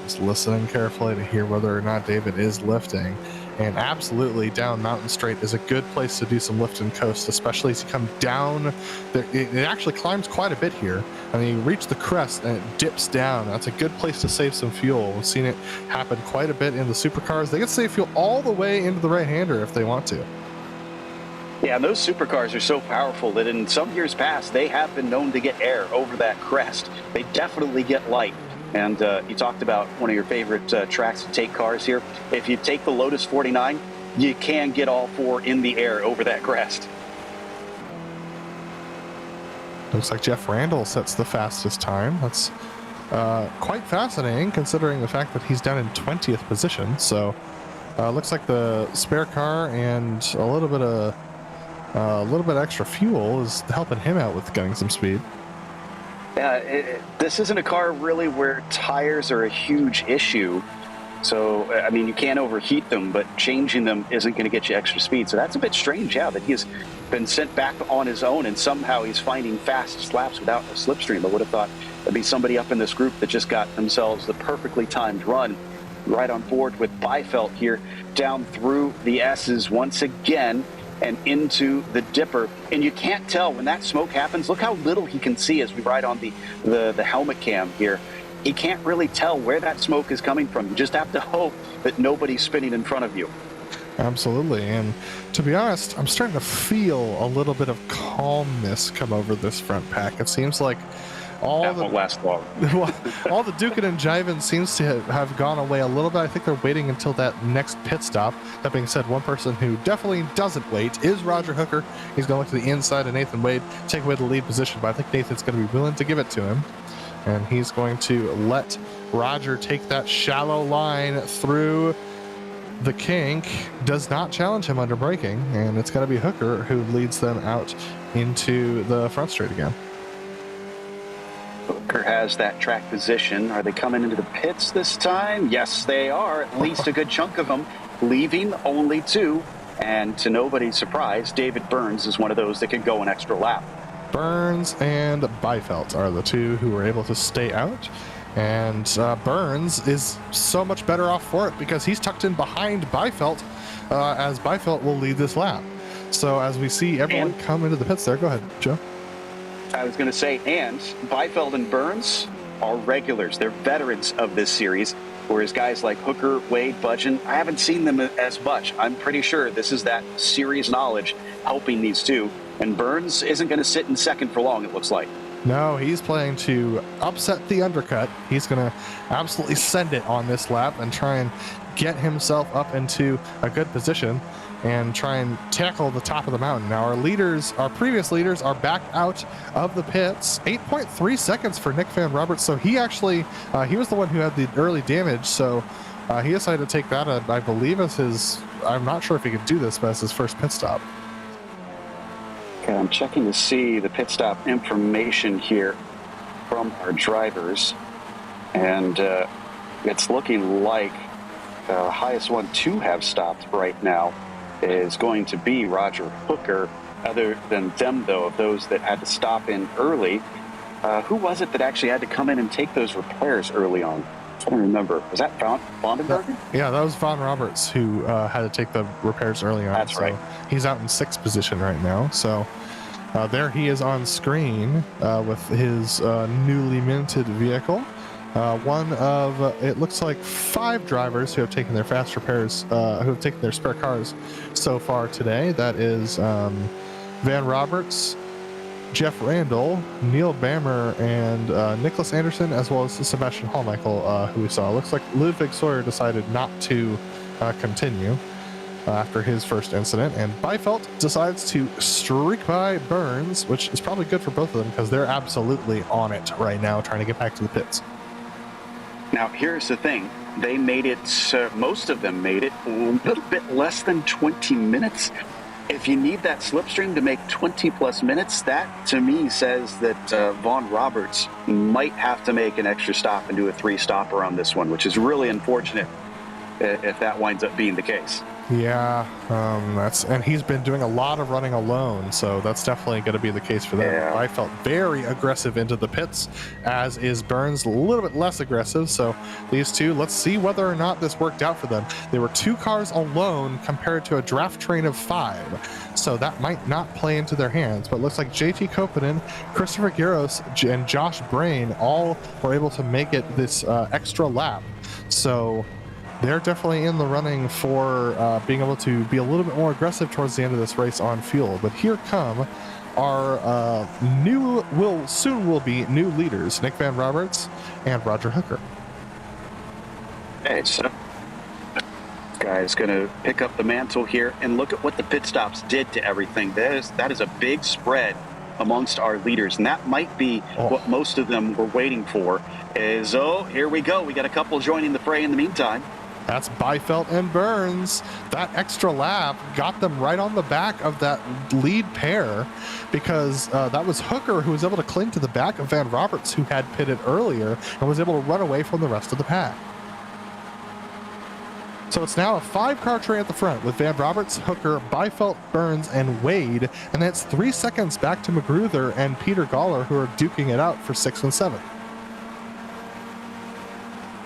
Just listening carefully to hear whether or not David is lifting. And absolutely, down Mountain Straight is a good place to do some lift and coast, especially as you come down. It actually climbs quite a bit here. And you reach the crest and it dips down. That's a good place to save some fuel. We've seen it happen quite a bit in the supercars. They can save fuel all the way into the right-hander if they want to. Yeah, and those supercars are so powerful that in some years past, they have been known to get air over that crest. They definitely get light. And you talked about one of your favorite tracks to take cars here. If you take the Lotus 49, you can get all 4 in the air over that crest. Looks like Jeff Randall sets the fastest time. That's quite fascinating considering the fact that he's down in 20th position. So looks like the spare car and a little bit extra fuel is helping him out with getting some speed. This isn't a car really where tires are a huge issue. So, I mean, you can't overheat them, but changing them isn't going to get you extra speed. So that's a bit strange, yeah, that he's been sent back on his own and somehow he's finding fast laps without a slipstream. I would have thought there'd be somebody up in this group that just got themselves the perfectly timed run. Right on board with Byfeld here, down through the S's once again and into the Dipper. And you can't tell when that smoke happens. Look how little he can see as we ride on the helmet cam here. He can't really tell where that smoke is coming from. You just have to hope that nobody's spinning in front of you. Absolutely. And to be honest, I'm starting to feel a little bit of calmness come over this front pack. It seems like That won't last long. all the duking and jiving seems to have gone away a little bit. I think they're waiting until that next pit stop. That being said, one person who definitely doesn't wait is Roger Hooker. He's going to look to the inside of Nathan Wade, take away the lead position, but I think Nathan's going to be willing to give it to him. And he's going to let Roger take that shallow line through the kink. Does not challenge him under braking, and it's going to be Hooker who leads them out into the front straight again. Hooker has that track position. Are they coming into the pits this time? Yes, they are. At least a good chunk of them, leaving only 2. And to nobody's surprise, David Burns is one of those that can go an extra lap. Burns and Byfelt are the 2 who were able to stay out. And Burns is so much better off for it because he's tucked in behind Byfelt, as Byfelt will lead this lap. So as we see everyone come into the pits there, go ahead, Joe. I was going to say, and Byfeld and Burns are regulars. They're veterans of this series, whereas guys like Hooker, Wade, Budgeon, I haven't seen them as much. I'm pretty sure this is that series knowledge helping these 2. And Burns isn't going to sit in second for long, it looks like. No, he's planning to upset the undercut. He's going to absolutely send it on this lap and try and get himself up into a good position and try and tackle the top of the mountain. Now our previous leaders are back out of the pits. 8.3 seconds for Nick Van Roberts. So he actually, he was the one who had the early damage. So he decided to take that, I believe, as his, I'm not sure if he could do this, but as his first pit stop. Okay, I'm checking to see the pit stop information here from our drivers. And it's looking like the highest one to have stopped right now is going to be Roger Hooker. Other than them, though, of those that had to stop in early, who was it that actually had to come in and take those repairs early on? I don't remember. Was that Vondenberger? Yeah, that was Von Roberts who had to take the repairs early on. That's right. He's out in 6th position right now. So there he is on screen with his newly minted vehicle. One of, it looks like 5 drivers who have taken their fast repairs, who have taken their spare cars so far today. That is Van Roberts, Jeff Randall, Neil Bammer, and Nicholas Anderson, as well as Sebastian Hallmichael, who we saw. Looks like Ludwig Sawyer decided not to continue after his first incident, and Byfelt decides to streak by Burns, which is probably good for both of them because they're absolutely on it right now, trying to get back to the pits. Now, here's the thing. They made it, most of them made it a little bit less than 20 minutes. If you need that slipstream to make 20 plus minutes, that to me says that Von Roberts might have to make an extra stop and do a 3-stopper on this one, which is really unfortunate if that winds up being the case. Yeah, and he's been doing a lot of running alone, so that's definitely going to be the case for them. Yeah. I felt very aggressive into the pits, as is Burns, a little bit less aggressive. So these 2, let's see whether or not this worked out for them. There were 2 cars alone compared to a draft train of 5, so that might not play into their hands. But it looks like JT Koponen, Christopher Garros, and Josh Brain all were able to make it this extra lap. So they're definitely in the running for being able to be a little bit more aggressive towards the end of this race on fuel. But here come our soon will be new leaders, Nick Van Roberts and Roger Hooker. Okay, so guy's going to pick up the mantle here and look at what the pit stops did to everything. That is a big spread amongst our leaders, and that might be what most of them were waiting for. Here we go. We got a couple joining the fray in the meantime. That's Byfelt and Burns. That extra lap got them right on the back of that lead pair because that was Hooker who was able to cling to the back of Van Roberts, who had pitted earlier and was able to run away from the rest of the pack. So it's now a 5-car train at the front with Van Roberts, Hooker, Byfelt, Burns, and Wade, and that's 3 seconds back to Magruder and Peter Galler, who are duking it out for 6th and 7th.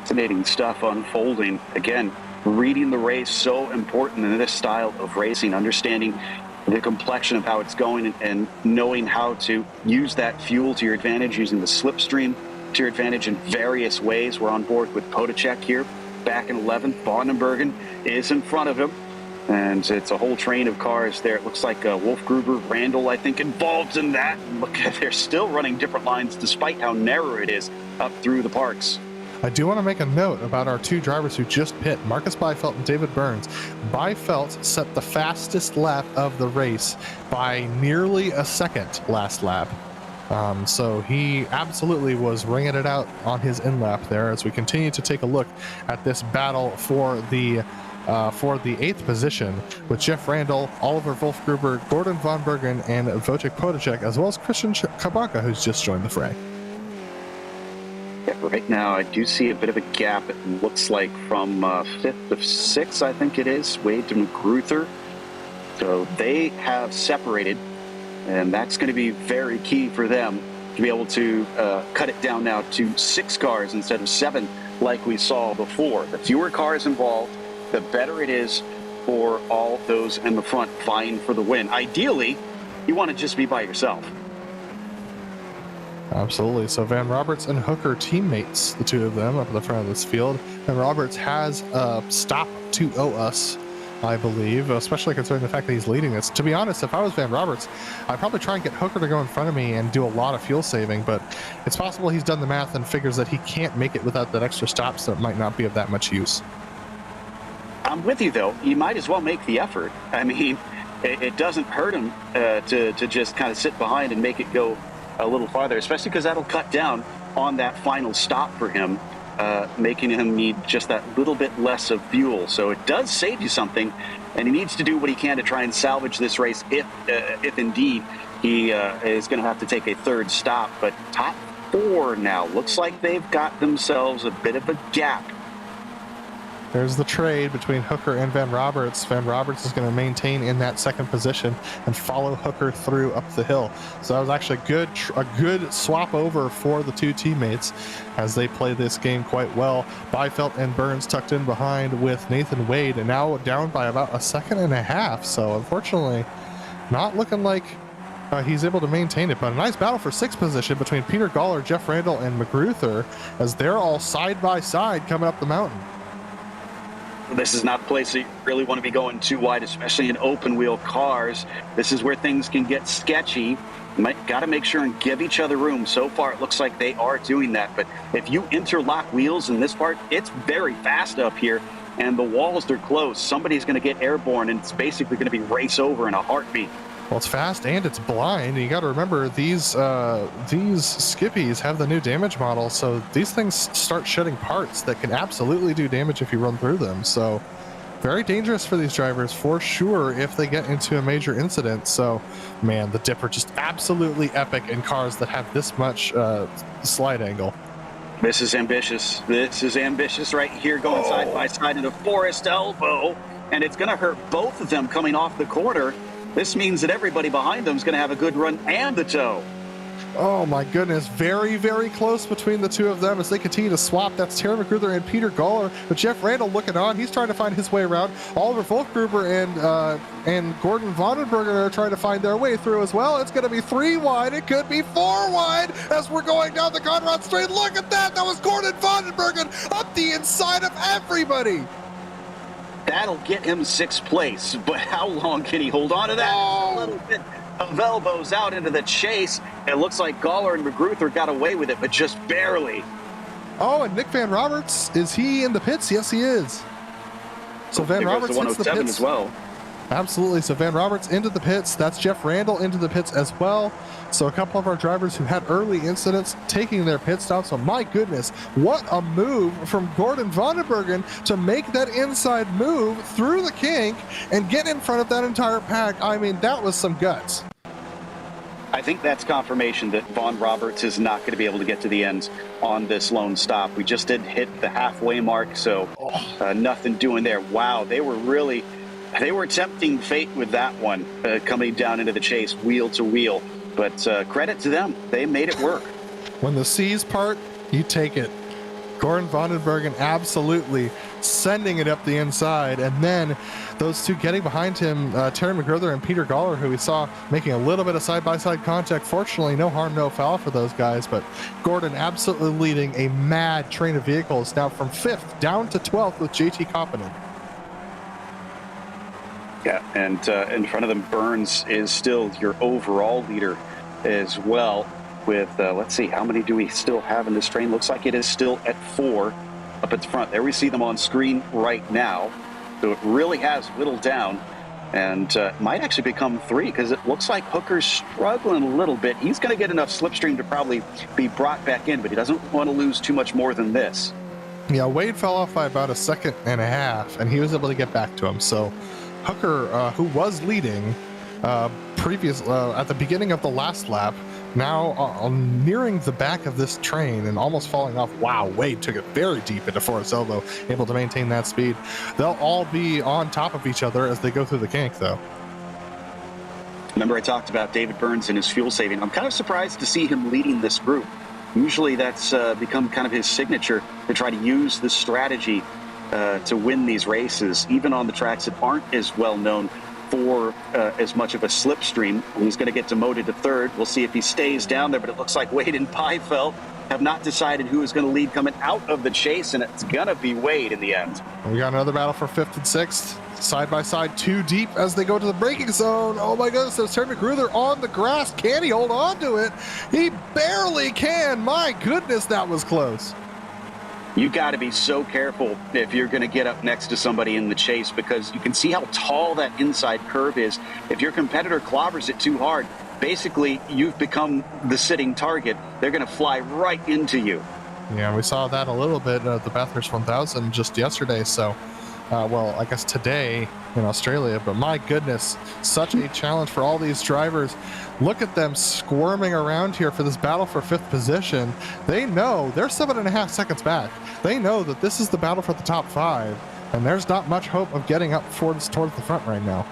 Fascinating stuff unfolding. Again, reading the race, so important in this style of racing, understanding the complexion of how it's going and knowing how to use that fuel to your advantage, using the slipstream to your advantage in various ways. We're on board with Podacek here, back in 11th. Vondenbergen is in front of him. And it's a whole train of cars there. It looks like Wolf Gruber, Randall, I think, involved in that. Look, they're still running different lines despite how narrow it is up through the parks. I do want to make a note about our two drivers who just pit, Marcus Byfelt and David Burns. Byfelt set the fastest lap of the race by nearly a second last lap. So he absolutely was ringing it out on his in lap there as we continue to take a look at this battle for the 8th position with Jeff Randall, Oliver Wolfgruber, Gordon Von Bergen, and Wojciech Podacek, as well as Christian Kabaka, who's just joined the fray. Yeah, right now I do see a bit of a gap. It looks like from 5th to 6th, I think it is, Wade to McGruther. So they have separated, and that's going to be very key for them to be able to cut it down now to 6 cars instead of 7 like we saw before. The fewer cars involved, the better it is for all those in the front vying for the win. Ideally, you want to just be by yourself. Absolutely. So Van Roberts and Hooker teammates, the two of them up at the front of this field. Van Roberts has a stop to owe us, I believe, especially considering the fact that he's leading this. To be honest, if I was Van Roberts, I'd probably try and get Hooker to go in front of me and do a lot of fuel saving, but it's possible he's done the math and figures that he can't make it without that extra stop, so it might not be of that much use. I'm with you, though. You might as well make the effort. I mean, it doesn't hurt him to just kind of sit behind and make it go a little farther, especially because that'll cut down on that final stop for him, making him need just that little bit less of fuel. So it does save you something, and he needs to do what he can to try and salvage this race if indeed he is going to have to take a 3rd stop. But top 4 now. Looks like they've got themselves a bit of a gap. There's the trade between Hooker and Van Roberts. Van Roberts is going to maintain in that 2nd position and follow Hooker through up the hill. So that was actually a good swap over for the two teammates as they play this game quite well. Byfelt and Burns tucked in behind with Nathan Wade, and now down by about 1.5 seconds. So unfortunately, not looking like he's able to maintain it, but a nice battle for 6th position between Peter Galler, Jeff Randall, and McGruther as they're all side by side coming up the mountain. This is not a place that you really want to be going too wide, especially in open wheel cars. This is where things can get sketchy. Got to make sure and give each other room. So far, it looks like they are doing that. But if you interlock wheels in this part, it's very fast up here, and the walls are close. Somebody's going to get airborne, and it's basically going to be race over in a heartbeat. Well, it's fast and it's blind. You got to remember these skippies have the new damage model, so these things start shedding parts that can absolutely do damage if you run through them. So very dangerous for these drivers for sure if they get into a major incident. So man, the Dipper just absolutely epic in cars that have this much slide angle. This is ambitious. This is ambitious right here, going side by side into Forest Elbow, and it's going to hurt both of them coming off the corner. This means that everybody behind them is going to have a good run and the tow. Oh my goodness, very, very close between the two of them as they continue to swap. That's Terry McGruther and Peter Galler, but Jeff Randall looking on. He's trying to find his way around. Oliver Wolfgruber and Gordon Vonenberger are trying to find their way through as well. It's going to be 3 wide. It could be 4 wide as we're going down the Conrad Straight. Look at that. That was Gordon Vonenberger up the inside of everybody. That'll get him 6th place, but how long can he hold on to that? A little bit of elbows out into the chase. It looks like Galler and McGruther got away with it, but just barely. Oh, and Nick Van Roberts, is he in the pits? Yes, he is. So Van Roberts hits the pits as well. Absolutely. So Van Roberts into the pits. That's Jeff Randall into the pits as well. So a couple of our drivers who had early incidents taking their pit stops. So my goodness, what a move from Gordon Vonenbergen to make that inside move through the kink and get in front of that entire pack. I mean, that was some guts. I think that's confirmation that Von Roberts is not going to be able to get to the end on this lone stop. We just did hit the halfway mark, so nothing doing there. Wow, they were tempting fate with that one, coming down into the chase, wheel to wheel. But credit to them. They made it work. When the C's part, you take it. Gordon Vonenbergen absolutely sending it up the inside. And then those two getting behind him, Terry McGruther and Peter Galler, who we saw making a little bit of side-by-side contact. Fortunately, no harm, no foul for those guys. But Gordon absolutely leading a mad train of vehicles now from 5th down to 12th with JT Koppinen. Yeah, and in front of them, Burns is still your overall leader as well. With, let's see, how many do we still have in this train? Looks like it is still at 4 up at the front. There we see them on screen right now. So it really has whittled down, and might actually become 3, because it looks like Hooker's struggling a little bit. He's going to get enough slipstream to probably be brought back in, but he doesn't want to lose too much more than this. Yeah, Wade fell off by about a second and a half, and he was able to get back to him. So Hooker, who was leading at the beginning of the last lap, now nearing the back of this train and almost falling off. Wow, Wade took it very deep into Forest Elbow, able to maintain that speed. They'll all be on top of each other as they go through the kink, though. Remember, I talked about David Burns and his fuel saving. I'm kind of surprised to see him leading this group. Usually that's become kind of his signature, to try to use this strategy to win these races, even on the tracks that aren't as well known for as much of a slipstream. He's going to get demoted to 3rd. We'll see if he stays down there, but it looks like Wade and Beifeld have not decided who is going to lead coming out of the chase, and it's going to be Wade in the end. We got another battle for 5th and 6th. Side by side, 2 deep as they go to the braking zone. Oh my goodness, there's Terry McGruder on the grass. Can he hold on to it? He barely can. My goodness, that was close. You got to be so careful if you're going to get up next to somebody in the chase, because you can see how tall that inside curve is. If your competitor clobbers it too hard, basically you've become the sitting target. They're going to fly right into you. Yeah, we saw that a little bit at the Bathurst 1000 just yesterday. So, well, I guess today in Australia, but my goodness, such a challenge for all these drivers. Look at them squirming around here for this battle for 5th position. They know they're 7.5 seconds back. They know that this is the battle for the top 5, and there's not much hope of getting up towards the front right now.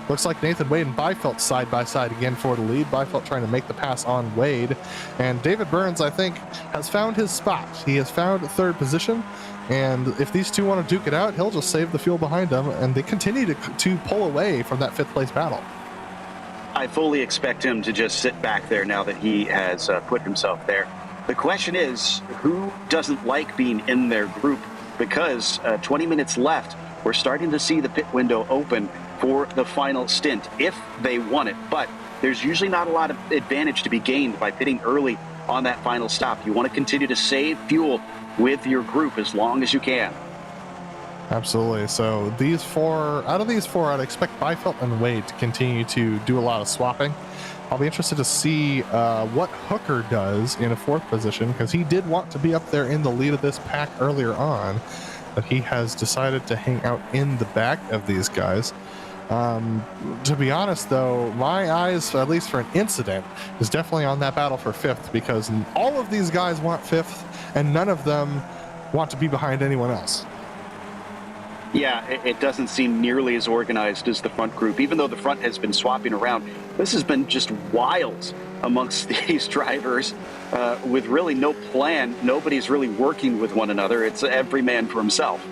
Looks like Nathan Wade and Beifeld side by side again for the lead. Beifeld trying to make the pass on Wade. And David Burns, I think, has found his spot. He has found 3rd position. And if these two want to duke it out, he'll just save the fuel behind them. And they continue to pull away from that 5th place battle. I fully expect him to just sit back there now that he has put himself there. The question is, who doesn't like being in their group? Because 20 minutes left, we're starting to see the pit window open for the final stint, if they want it. But there's usually not a lot of advantage to be gained by pitting early on that final stop. You want to continue to save fuel with your group as long as you can. Absolutely. So out of these four, I'd expect Beifeld and Wade to continue to do a lot of swapping. I'll be interested to see what Hooker does in a 4th position, because he did want to be up there in the lead of this pack earlier on, but he has decided to hang out in the back of these guys. To be honest, though, my eyes, at least for an incident, is definitely on that battle for 5th, because all of these guys want 5th, and none of them want to be behind anyone else. Yeah, it doesn't seem nearly as organized as the front group, even though the front has been swapping around. This has been just wild amongst these drivers with really no plan. Nobody's really working with one another. It's every man for himself.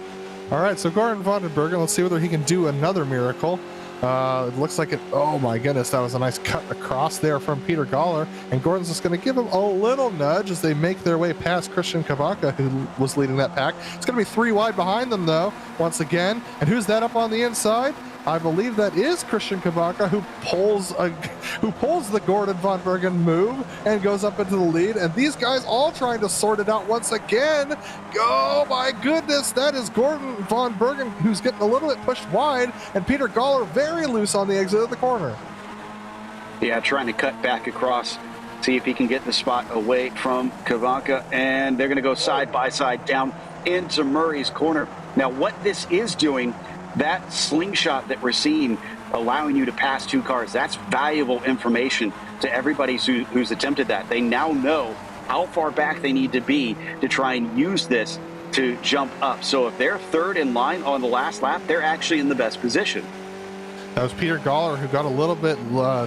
All right, so Gordon Vandenbergen, let's see whether he can do another miracle. It looks like it. Oh my goodness, that was a nice cut across there from Peter Galler, and Gordon's just going to give him a little nudge as they make their way past Christian Kavaka, who was leading that pack. It's going to be 3 wide behind them, though, once again. And who's that up on the inside? I believe that is Christian Kavaka, who pulls the Gordon Vandenbergen move and goes up into the lead. And these guys all trying to sort it out once again. Oh my goodness, that is Gordon Vandenbergen, who's getting a little bit pushed wide, and Peter Galler very loose on the exit of the corner. Yeah, trying to cut back across, see if he can get the spot away from Kavaka, and they're going to go side by side down into Murray's corner. Now, what this is doing, that slingshot that we're seeing, allowing you to pass 2 cars, that's valuable information to everybody who's attempted that. They now know how far back they need to be to try and use this to jump up. So if they're 3rd in line on the last lap, they're actually in the best position. That was Peter Galler, who got a little bit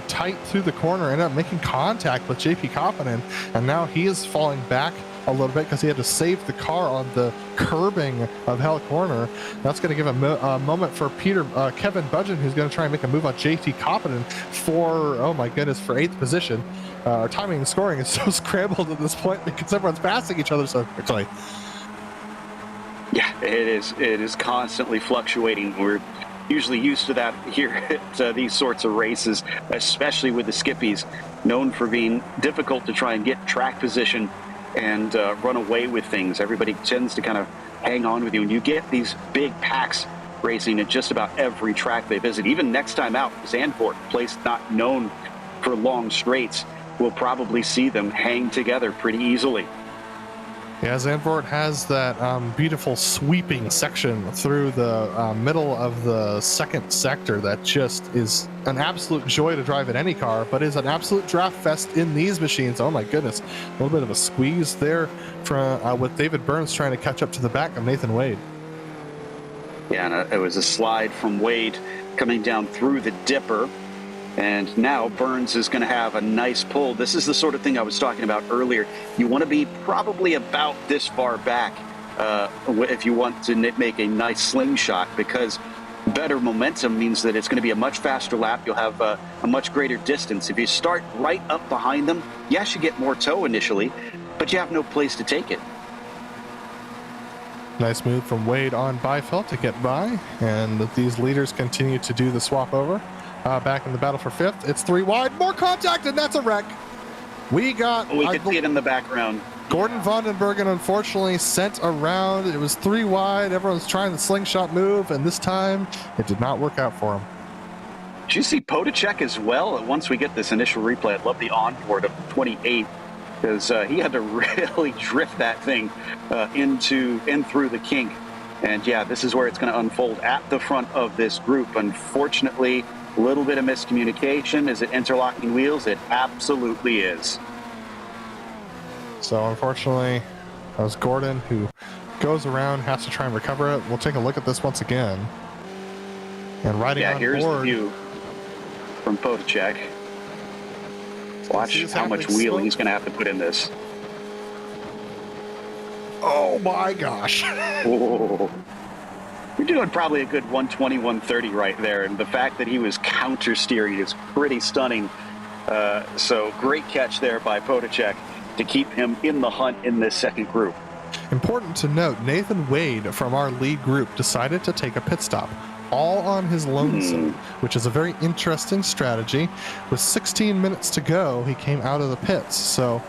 tight through the corner, ended up making contact with JP Koppinen, and now he is falling back a little bit because he had to save the car on the curbing of Hell Corner. That's going to give a moment for Kevin Budgeon, who's going to try and make a move on JT Koppinen for, oh my goodness, for 8th position. Our timing and scoring is so scrambled at this point because everyone's passing each other so quickly. Yeah, it is constantly fluctuating. We're usually used to that here at these sorts of races, especially with the skippies, known for being difficult to try and get track position and run away with things. Everybody tends to kind of hang on with you, and you get these big packs racing at just about every track they visit. Even next time out, Zandvoort, a place not known for long straights, will probably see them hang together pretty easily. Yeah, Zandvoort has that beautiful sweeping section through the middle of the second sector that just is an absolute joy to drive in any car, but is an absolute draft fest in these machines. Oh my goodness, a little bit of a squeeze there from with David Burns trying to catch up to the back of Nathan Wade. Yeah, and it was a slide from Wade coming down through the dipper. And now Burns is going to have a nice pull. This is the sort of thing I was talking about earlier. You want to be probably about this far back if you want to make a nice slingshot, because better momentum means that it's going to be a much faster lap. You'll have a much greater distance. If you start right up behind them, yes, you get more toe initially, but you have no place to take it. Nice move from Wade on Beifeld to get by, and these leaders continue to do the swap over. Back in the battle for fifth, it's 3 wide, more contact, and that's a wreck. We can see it in the background. Gordon Vandenbergen unfortunately sent around. It was 3 wide. Everyone's trying the slingshot move, and this time it did not work out for him. Did you see Podacek as well? Once we get this initial replay, I'd love the onboard of 28, because he had to really drift that thing in through the kink. And yeah, this is where it's going to unfold at the front of this group. Unfortunately, a little bit of miscommunication. Is it interlocking wheels? It absolutely is. So unfortunately, that was Gordon who goes around, has to try and recover it. We'll take a look at this once again. And riding on here's board, the view from Podacek. Watch how much wheeling he's going to have to put in this. Oh my gosh. Whoa. You're doing probably a good 120, 130 right there. And the fact that he was counter steering is pretty stunning. So great catch there by Podacek to keep him in the hunt in this second group. Important to note, Nathan Wade from our lead group decided to take a pit stop all on his lonesome, which is a very interesting strategy. With 16 minutes to go, he came out of the pits. So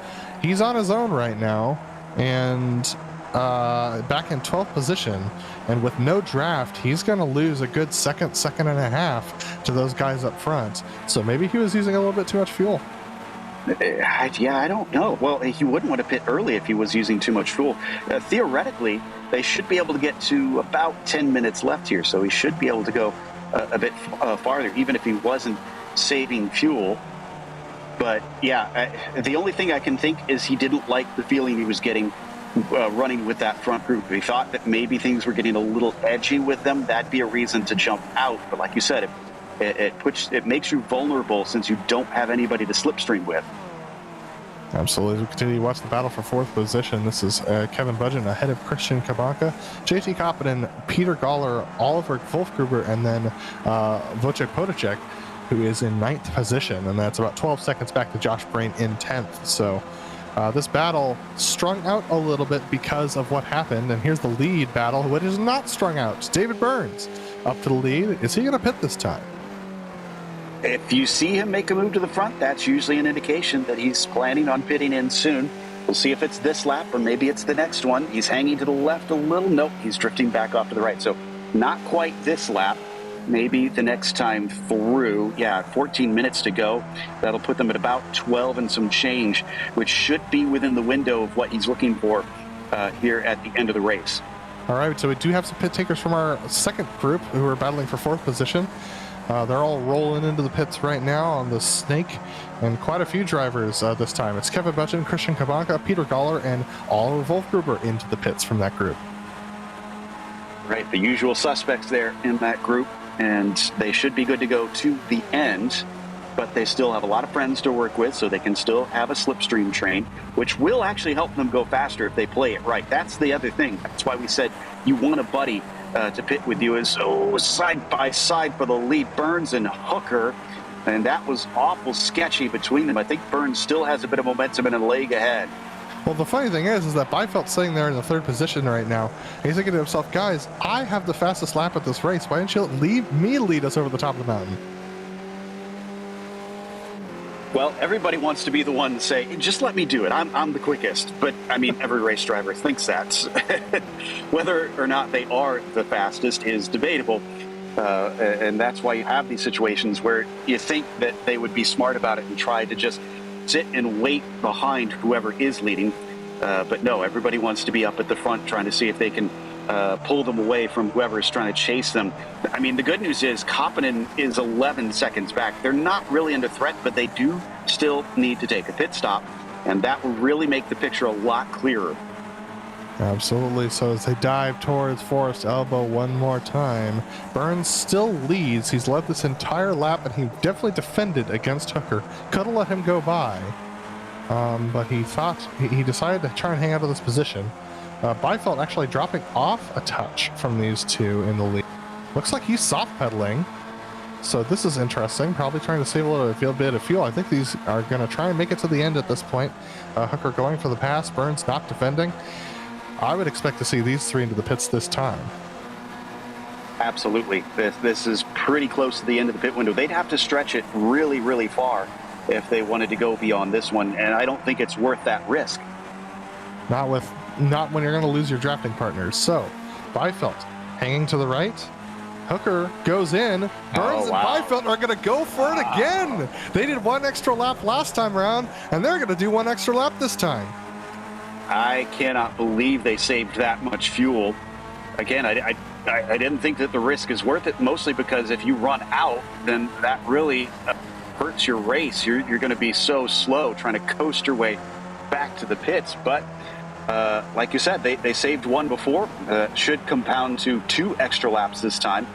he's on his own right now, and back in 12th position, and with no draft, he's going to lose a good second and a half to those guys up front. So maybe he was using a little bit too much fuel. Yeah, I don't know. Well, he wouldn't want to pit early if he was using too much fuel. Theoretically, they should be able to get to about 10 minutes left here, so he should be able to go a bit farther, even if he wasn't saving fuel. But yeah, the only thing I can think is he didn't like the feeling he was getting running with that front group. If he thought that maybe things were getting a little edgy with them, that'd be a reason to jump out. But like you said, it makes you vulnerable since you don't have anybody to slipstream with. Absolutely. We continue to watch the battle for fourth position. This is Kevin Budgeon ahead of Christian Kabanka, JT Koppinen, Peter Galler, Oliver Wolfgruber, and then Wojciech Podacek, who is in 9th position, and that's about 12 seconds back to Josh Brain in 10th. So this battle strung out a little bit because of what happened, and here's the lead battle, which is not strung out. David Burns up to the lead. Is he going to pit this time? If you see him make a move to the front, that's usually an indication that he's planning on pitting in soon. We'll see if it's this lap or maybe it's the next one. He's hanging to the left a little. Nope, he's drifting back off to the right. So not quite this lap. Maybe the next time through. Yeah, 14 minutes to go. That'll put them at about 12 and some change, which should be within the window of what he's looking for here at the end of the race. All right, so we do have some pit takers from our second group who are battling for fourth position. They're all rolling into the pits right now on the Snake, and quite a few drivers this time. It's Kevin Budgeon, Christian Kabanka, Peter Galler, and Oliver Wolfgruber into the pits from that group. Right, the usual suspects there in that group, and they should be good to go to the end, but they still have a lot of friends to work with, so they can still have a slipstream train, which will actually help them go faster if they play it right. That's the other thing. That's why we said you want a buddy to pit with you. Is side by side for the lead, Burns and Hooker, and that was awful sketchy between them. I think Burns still has a bit of momentum and a leg ahead. Well, the funny thing is that Byfeld's sitting there in the third position right now. He's thinking to himself, guys, I have the fastest lap at this race. Why didn't you leave me lead us over the top of the mountain? Well, everybody wants to be the one to say, just let me do it. I'm the quickest. But, I mean, every race driver thinks that. Whether or not they are the fastest is debatable. And that's why you have these situations where you think that they would be smart about it and try to just sit and wait behind whoever is leading. But no, everybody wants to be up at the front trying to see if they can pull them away from whoever is trying to chase them. I mean, the good news is Koppinen is 11 seconds back. They're not really under threat, but they do still need to take a pit stop, and that will really make the picture a lot clearer. Absolutely. So as they dive towards Forest Elbow one more time, Burns still leads. He's led this entire lap, and he definitely defended against Hooker. Could have let him go by, but he thought he decided to try and hang out of this position. Byfeld actually dropping off a touch from these two in the lead. Looks like he's soft pedaling, so this is interesting. Probably trying to save a bit of fuel. I think these are going to try and make it to the end at this point. Hooker going for the pass, Burns not defending. I would expect to see these three into the pits this time. Absolutely. This is pretty close to the end of the pit window. They'd have to stretch it really, really far if they wanted to go beyond this one, and I don't think it's worth that risk. Not when you're going to lose your drafting partners. So, Byfeld hanging to the right. Hooker goes in. Burns and Byfeld are going to go for it again. They did one extra lap last time around, and they're going to do one extra lap this time. I cannot believe they saved that much fuel. Again, I didn't think that the risk is worth it, mostly because if you run out, then that really hurts your race. You're going to be so slow trying to coast your way back to the pits. But like you said, they saved one before. Should compound to 2 extra laps this time.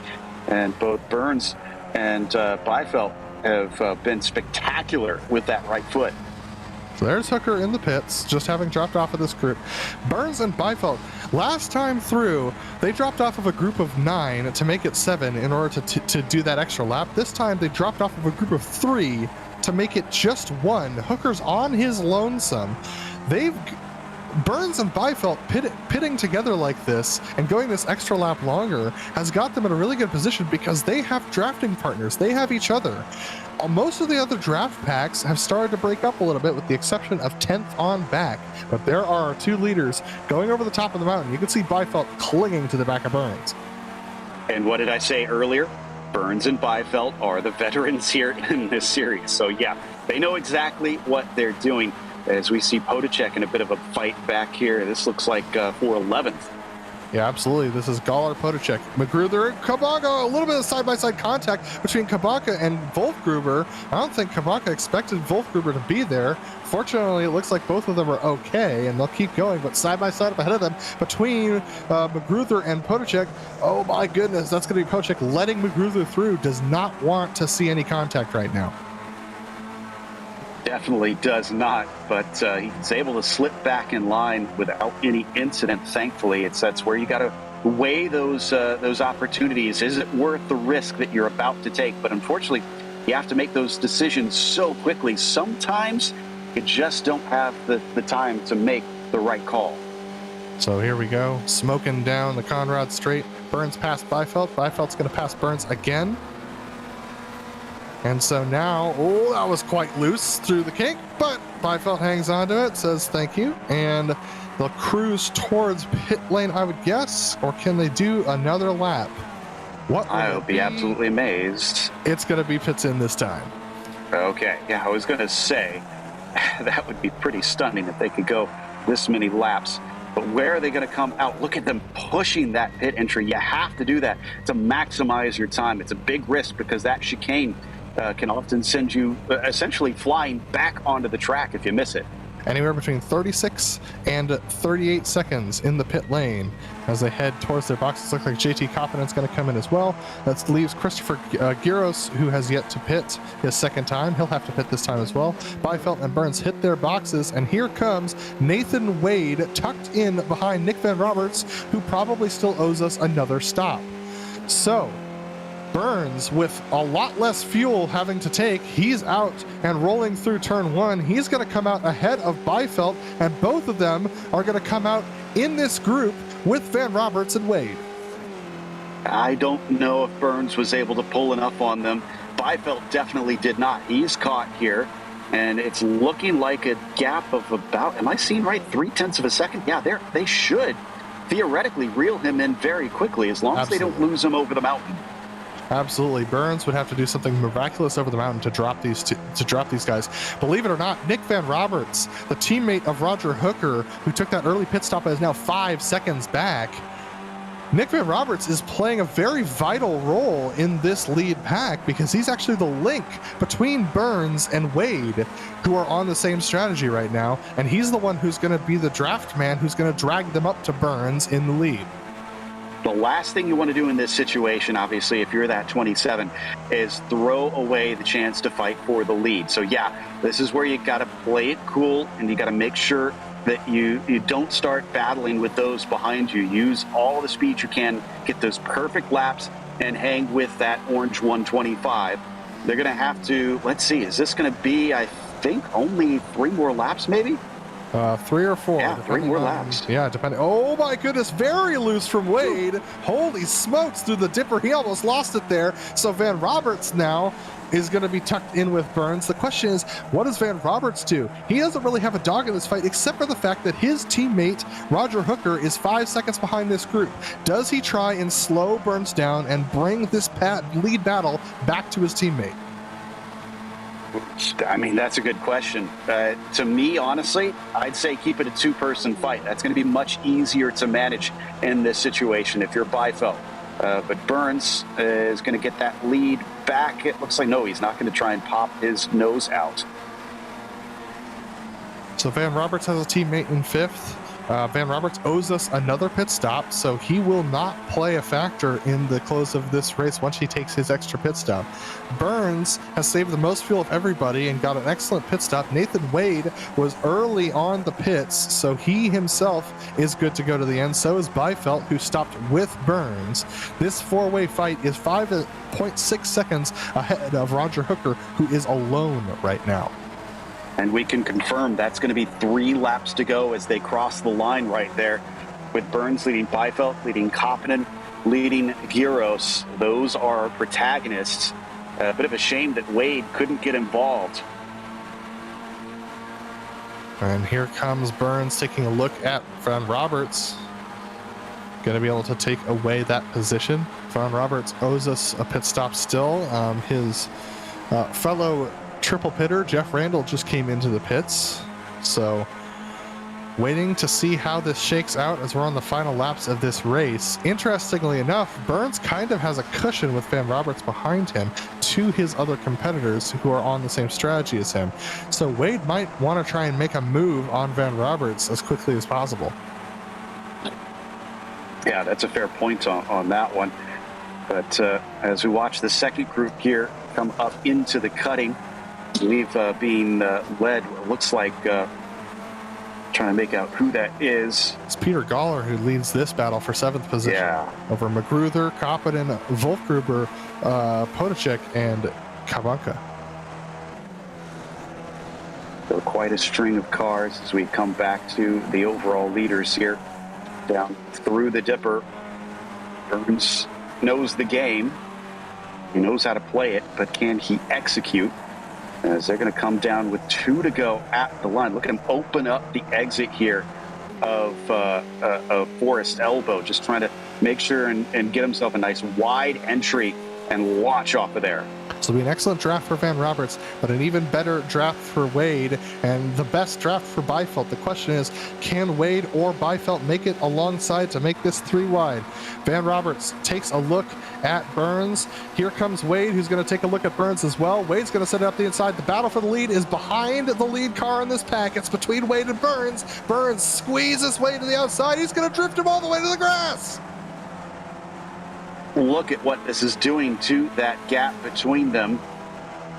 And both Burns and Byfeld have been spectacular with that right foot. So there's Hooker in the pits, just having dropped off of this group. Burns and Byfeld, last time through, they dropped off of a group of 9 to make it 7 in order to do that extra lap. This time they dropped off of a group of 3 to make it just 1. Hooker's on his lonesome. Burns and Byfeld pitting together like this and going this extra lap longer has got them in a really good position because they have drafting partners. They have each other. Most of the other draft packs have started to break up a little bit with the exception of 10th on back, but there are 2 leaders going over the top of the mountain. You can see Byfeld clinging to the back of Burns. And what did I say earlier? Burns and Byfeld are the veterans here in this series. So yeah, they know exactly what they're doing. As we see Podacek in a bit of a fight back here. This looks like for 11th. Yeah, absolutely. This is Galler, Podacek, Magruder, and Kabaka. A little bit of side-by-side contact between Kabaka and Wolfgruber. I don't think Kabaka expected Wolfgruber to be there. Fortunately, it looks like both of them are okay, and they'll keep going. But side-by-side up ahead of them, between Magruder and Podacek, oh my goodness, that's going to be Podacek letting Magruder through. Does not want to see any contact right now. Definitely does not, but he's able to slip back in line without any incident. Thankfully, that's where you got to weigh those opportunities. Is it worth the risk that you're about to take? But unfortunately, you have to make those decisions so quickly. Sometimes you just don't have the time to make the right call. So here we go, smoking down the Conrad Straight. Burns past Byfeld. Byfeld's going to pass Burns again. And so now, that was quite loose through the kink, but Byfeld hangs on to it, says thank you, and they'll cruise towards pit lane, I would guess, or can they do another lap? I will be absolutely amazed. It's going to be pits in this time. Okay, yeah, I was going to say, that would be pretty stunning if they could go this many laps. But where are they going to come out? Look at them pushing that pit entry. You have to do that to maximize your time. It's a big risk because that chicane can often send you essentially flying back onto the track if you miss it. Anywhere between 36 and 38 seconds in the pit lane as they head towards their boxes. Looks like JT Koppinen's going to come in as well. That leaves Christopher Giros, who has yet to pit his second time. He'll have to pit this time as well. Byfeld and Burns hit their boxes, and here comes Nathan Wade tucked in behind Nick Van Roberts, who probably still owes us another stop. So, Burns, with a lot less fuel having to take, he's out and rolling through turn one. He's going to come out ahead of Byfeld, and both of them are going to come out in this group with Van Roberts and Wade. I don't know if Burns was able to pull enough on them. Byfeld definitely did not. He's caught here, and it's looking like a gap of about, am I seeing right, 0.3 of a second? Yeah, they should theoretically reel him in very quickly, as long as they don't lose him over the mountain. Absolutely. Burns would have to do something miraculous over the mountain to drop these guys. Believe it or not, Nick Van Roberts, the teammate of Roger Hooker, who took that early pit stop and is now 5 seconds back. Nick Van Roberts is playing a very vital role in this lead pack because he's actually the link between Burns and Wade, who are on the same strategy right now, and he's the one who's going to be the draft man who's going to drag them up to Burns in the lead. The last thing you want to do in this situation, obviously, if you're that 27, is throw away the chance to fight for the lead. So yeah, this is where you got to play it cool, and you got to make sure that you don't start battling with those behind you. Use all the speed you can, get those perfect laps, and hang with that orange 125. They're going to have to, let's see, is this going to be, I think, only 3 more laps maybe? 3 or 4. Yeah, 3 more laps. Yeah, depending. Oh my goodness, very loose from Wade. Holy smokes, through the dipper. He almost lost it there. So Van Roberts now is going to be tucked in with Burns. The question is, what does Van Roberts do? He doesn't really have a dog in this fight, except for the fact that his teammate, Roger Hooker, is 5 seconds behind this group. Does he try and slow Burns down and bring this lead battle back to his teammate? I mean, that's a good question. To me, honestly, I'd say keep it a 2-person fight. That's going to be much easier to manage in this situation if you're Byfeld. But Burns is going to get that lead back. It looks like, no, he's not going to try and pop his nose out. So Van Roberts has a teammate in 5th. Van Roberts owes us another pit stop, so he will not play a factor in the close of this race once he takes his extra pit stop. Burns has saved the most fuel of everybody and got an excellent pit stop. Nathan Wade was early on the pits, so he himself is good to go to the end. So is Byfeld, who stopped with Burns. This 4-way fight is 5.6 seconds ahead of Roger Hooker, who is alone right now. And we can confirm that's going to be 3 laps to go as they cross the line right there, with Burns leading Byfeld, leading Koppinen, leading Giros. Those are protagonists. A bit of a shame that Wade couldn't get involved. And here comes Burns taking a look at Van Roberts. Going to be able to take away that position. Van Roberts owes us a pit stop still. His fellow triple pitter Jeff Randall just came into the pits, so waiting to see how this shakes out as we're on the final laps of this race. Interestingly enough, Burns kind of has a cushion with Van Roberts behind him to his other competitors who are on the same strategy as him, so Wade might want to try and make a move on Van Roberts as quickly as possible. Yeah, that's a fair point on that one. But as we watch the second group here come up into the cutting, we've been led, looks like, trying to make out who that is. It's Peter Galler who leads this battle for 7th position over Magruder, Koppinen, Wolfgruber, Podacek, and Kabunka. So quite a string of cars as we come back to the overall leaders here. Down through the dipper. Burns knows the game. He knows how to play it, but can he execute? As they're going to come down with 2 to go at the line. Look at him open up the exit here of Forest Elbow, just trying to make sure and get himself a nice wide entry and launch off of there. So it'll be an excellent draft for Van Roberts, but an even better draft for Wade, and the best draft for Byfeld. The question is, can Wade or Byfeld make it alongside to make this 3 wide? Van Roberts takes a look at Burns. Here comes Wade, who's going to take a look at Burns as well. Wade's going to set it up the inside. The battle for the lead is behind the lead car in this pack. It's between Wade and Burns. Burns squeezes Wade to the outside. He's going to drift him all the way to the grass. Look at what this is doing to that gap between them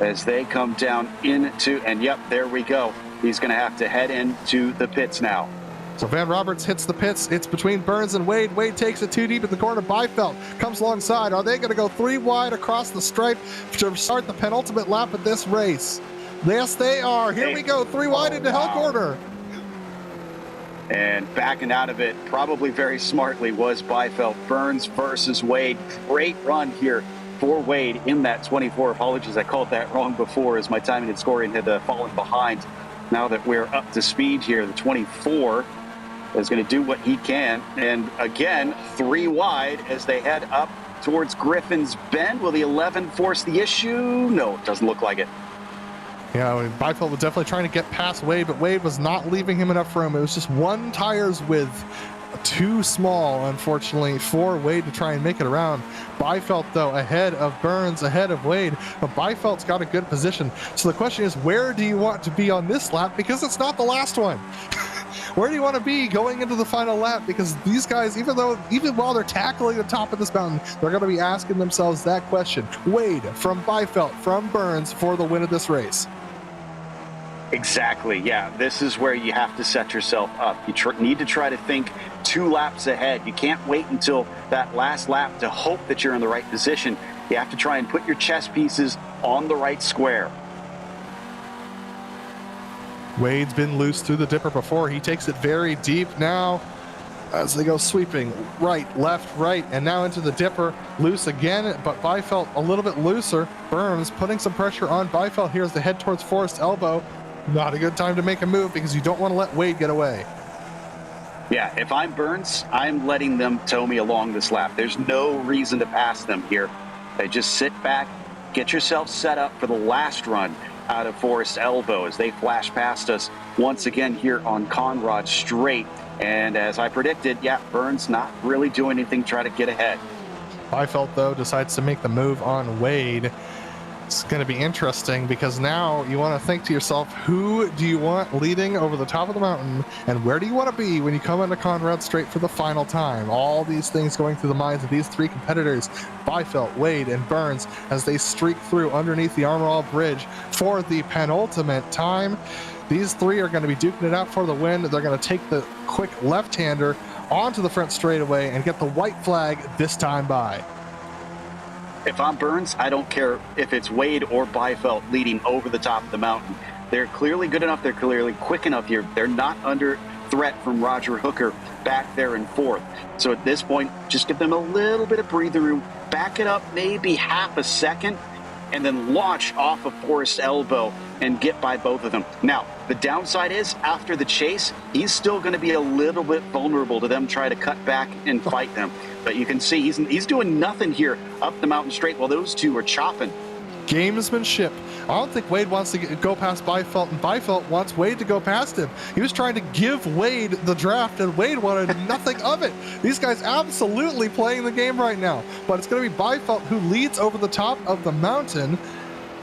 as they come down into, and yep, there we go. He's going to have to head into the pits now. So Van Roberts hits the pits. It's between Burns and Wade. Wade takes it too deep in the corner. Byfeld comes alongside. Are they going to go 3 wide across the stripe to start the penultimate lap of this race? Yes, they are. Here we go. 3 wide into Hell Corner. And backing out of it, probably very smartly, was Byfeld. Burns versus Wade. Great run here for Wade in that 24. Apologies, I called that wrong before as my timing and scoring had fallen behind. Now that we're up to speed here, the 24 is going to do what he can. And again, 3 wide as they head up towards Griffin's Bend. Will the 11 force the issue? No, it doesn't look like it. Yeah, Byfeld was definitely trying to get past Wade, but Wade was not leaving him enough room. It was just 1 tire's width, too small, unfortunately, for Wade to try and make it around. Byfeld, though, ahead of Burns, ahead of Wade, but Byfeld's got a good position. So the question is, where do you want to be on this lap? Because it's not the last one. Where do you want to be going into the final lap? Because these guys, even while they're tackling the top of this mountain, they're going to be asking themselves that question. Wade from Byfeld, from Burns for the win of this race. Exactly. Yeah, this is where you have to set yourself up. You need to try to think 2 laps ahead. You can't wait until that last lap to hope that you're in the right position. You have to try and put your chess pieces on the right square. Wade's been loose through the dipper before. He takes it very deep now as they go sweeping right, left, right, and now into the dipper. Loose again, but Byfeld a little bit looser. Burns putting some pressure on Byfeld here as they head towards Forest Elbow. Not a good time to make a move because you don't want to let Wade get away. Yeah, if I'm Burns, I'm letting them tow me along this lap. There's no reason to pass them here. They just sit back, get yourself set up for the last run out of Forest Elbow as they flash past us once again here on Conrad Straight. And as I predicted, yeah, Burns not really doing anything to try to get ahead. Byfeld, though, decides to make the move on Wade. It's going to be interesting because now you want to think to yourself, who do you want leading over the top of the mountain, and where do you want to be when you come into Conrad Straight for the final time? All these things going through the minds of these 3 competitors, Byfeld, Wade, and Burns, as they streak through underneath the Armor All Bridge for the penultimate time. These 3 are going to be duking it out for the win. They're going to take the quick left-hander onto the front straightaway and get the white flag this time by. If I'm Burns, I don't care if it's Wade or Byfeld leading over the top of the mountain. They're clearly good enough. They're clearly quick enough here. They're not under threat from Roger Hooker back there in 4th. So at this point, just give them a little bit of breathing room. Back it up maybe half a second and then launch off of Forest Elbow and get by both of them. Now, the downside is after the chase, he's still going to be a little bit vulnerable to them trying to cut back and fight them. But you can see he's doing nothing here up the mountain straight while those 2 are chopping. Gamesmanship. I don't think Wade wants to go past Byfeld, and Byfeld wants Wade to go past him. He was trying to give Wade the draft, and Wade wanted nothing of it. These guys absolutely playing the game right now. But it's going to be Byfeld who leads over the top of the mountain.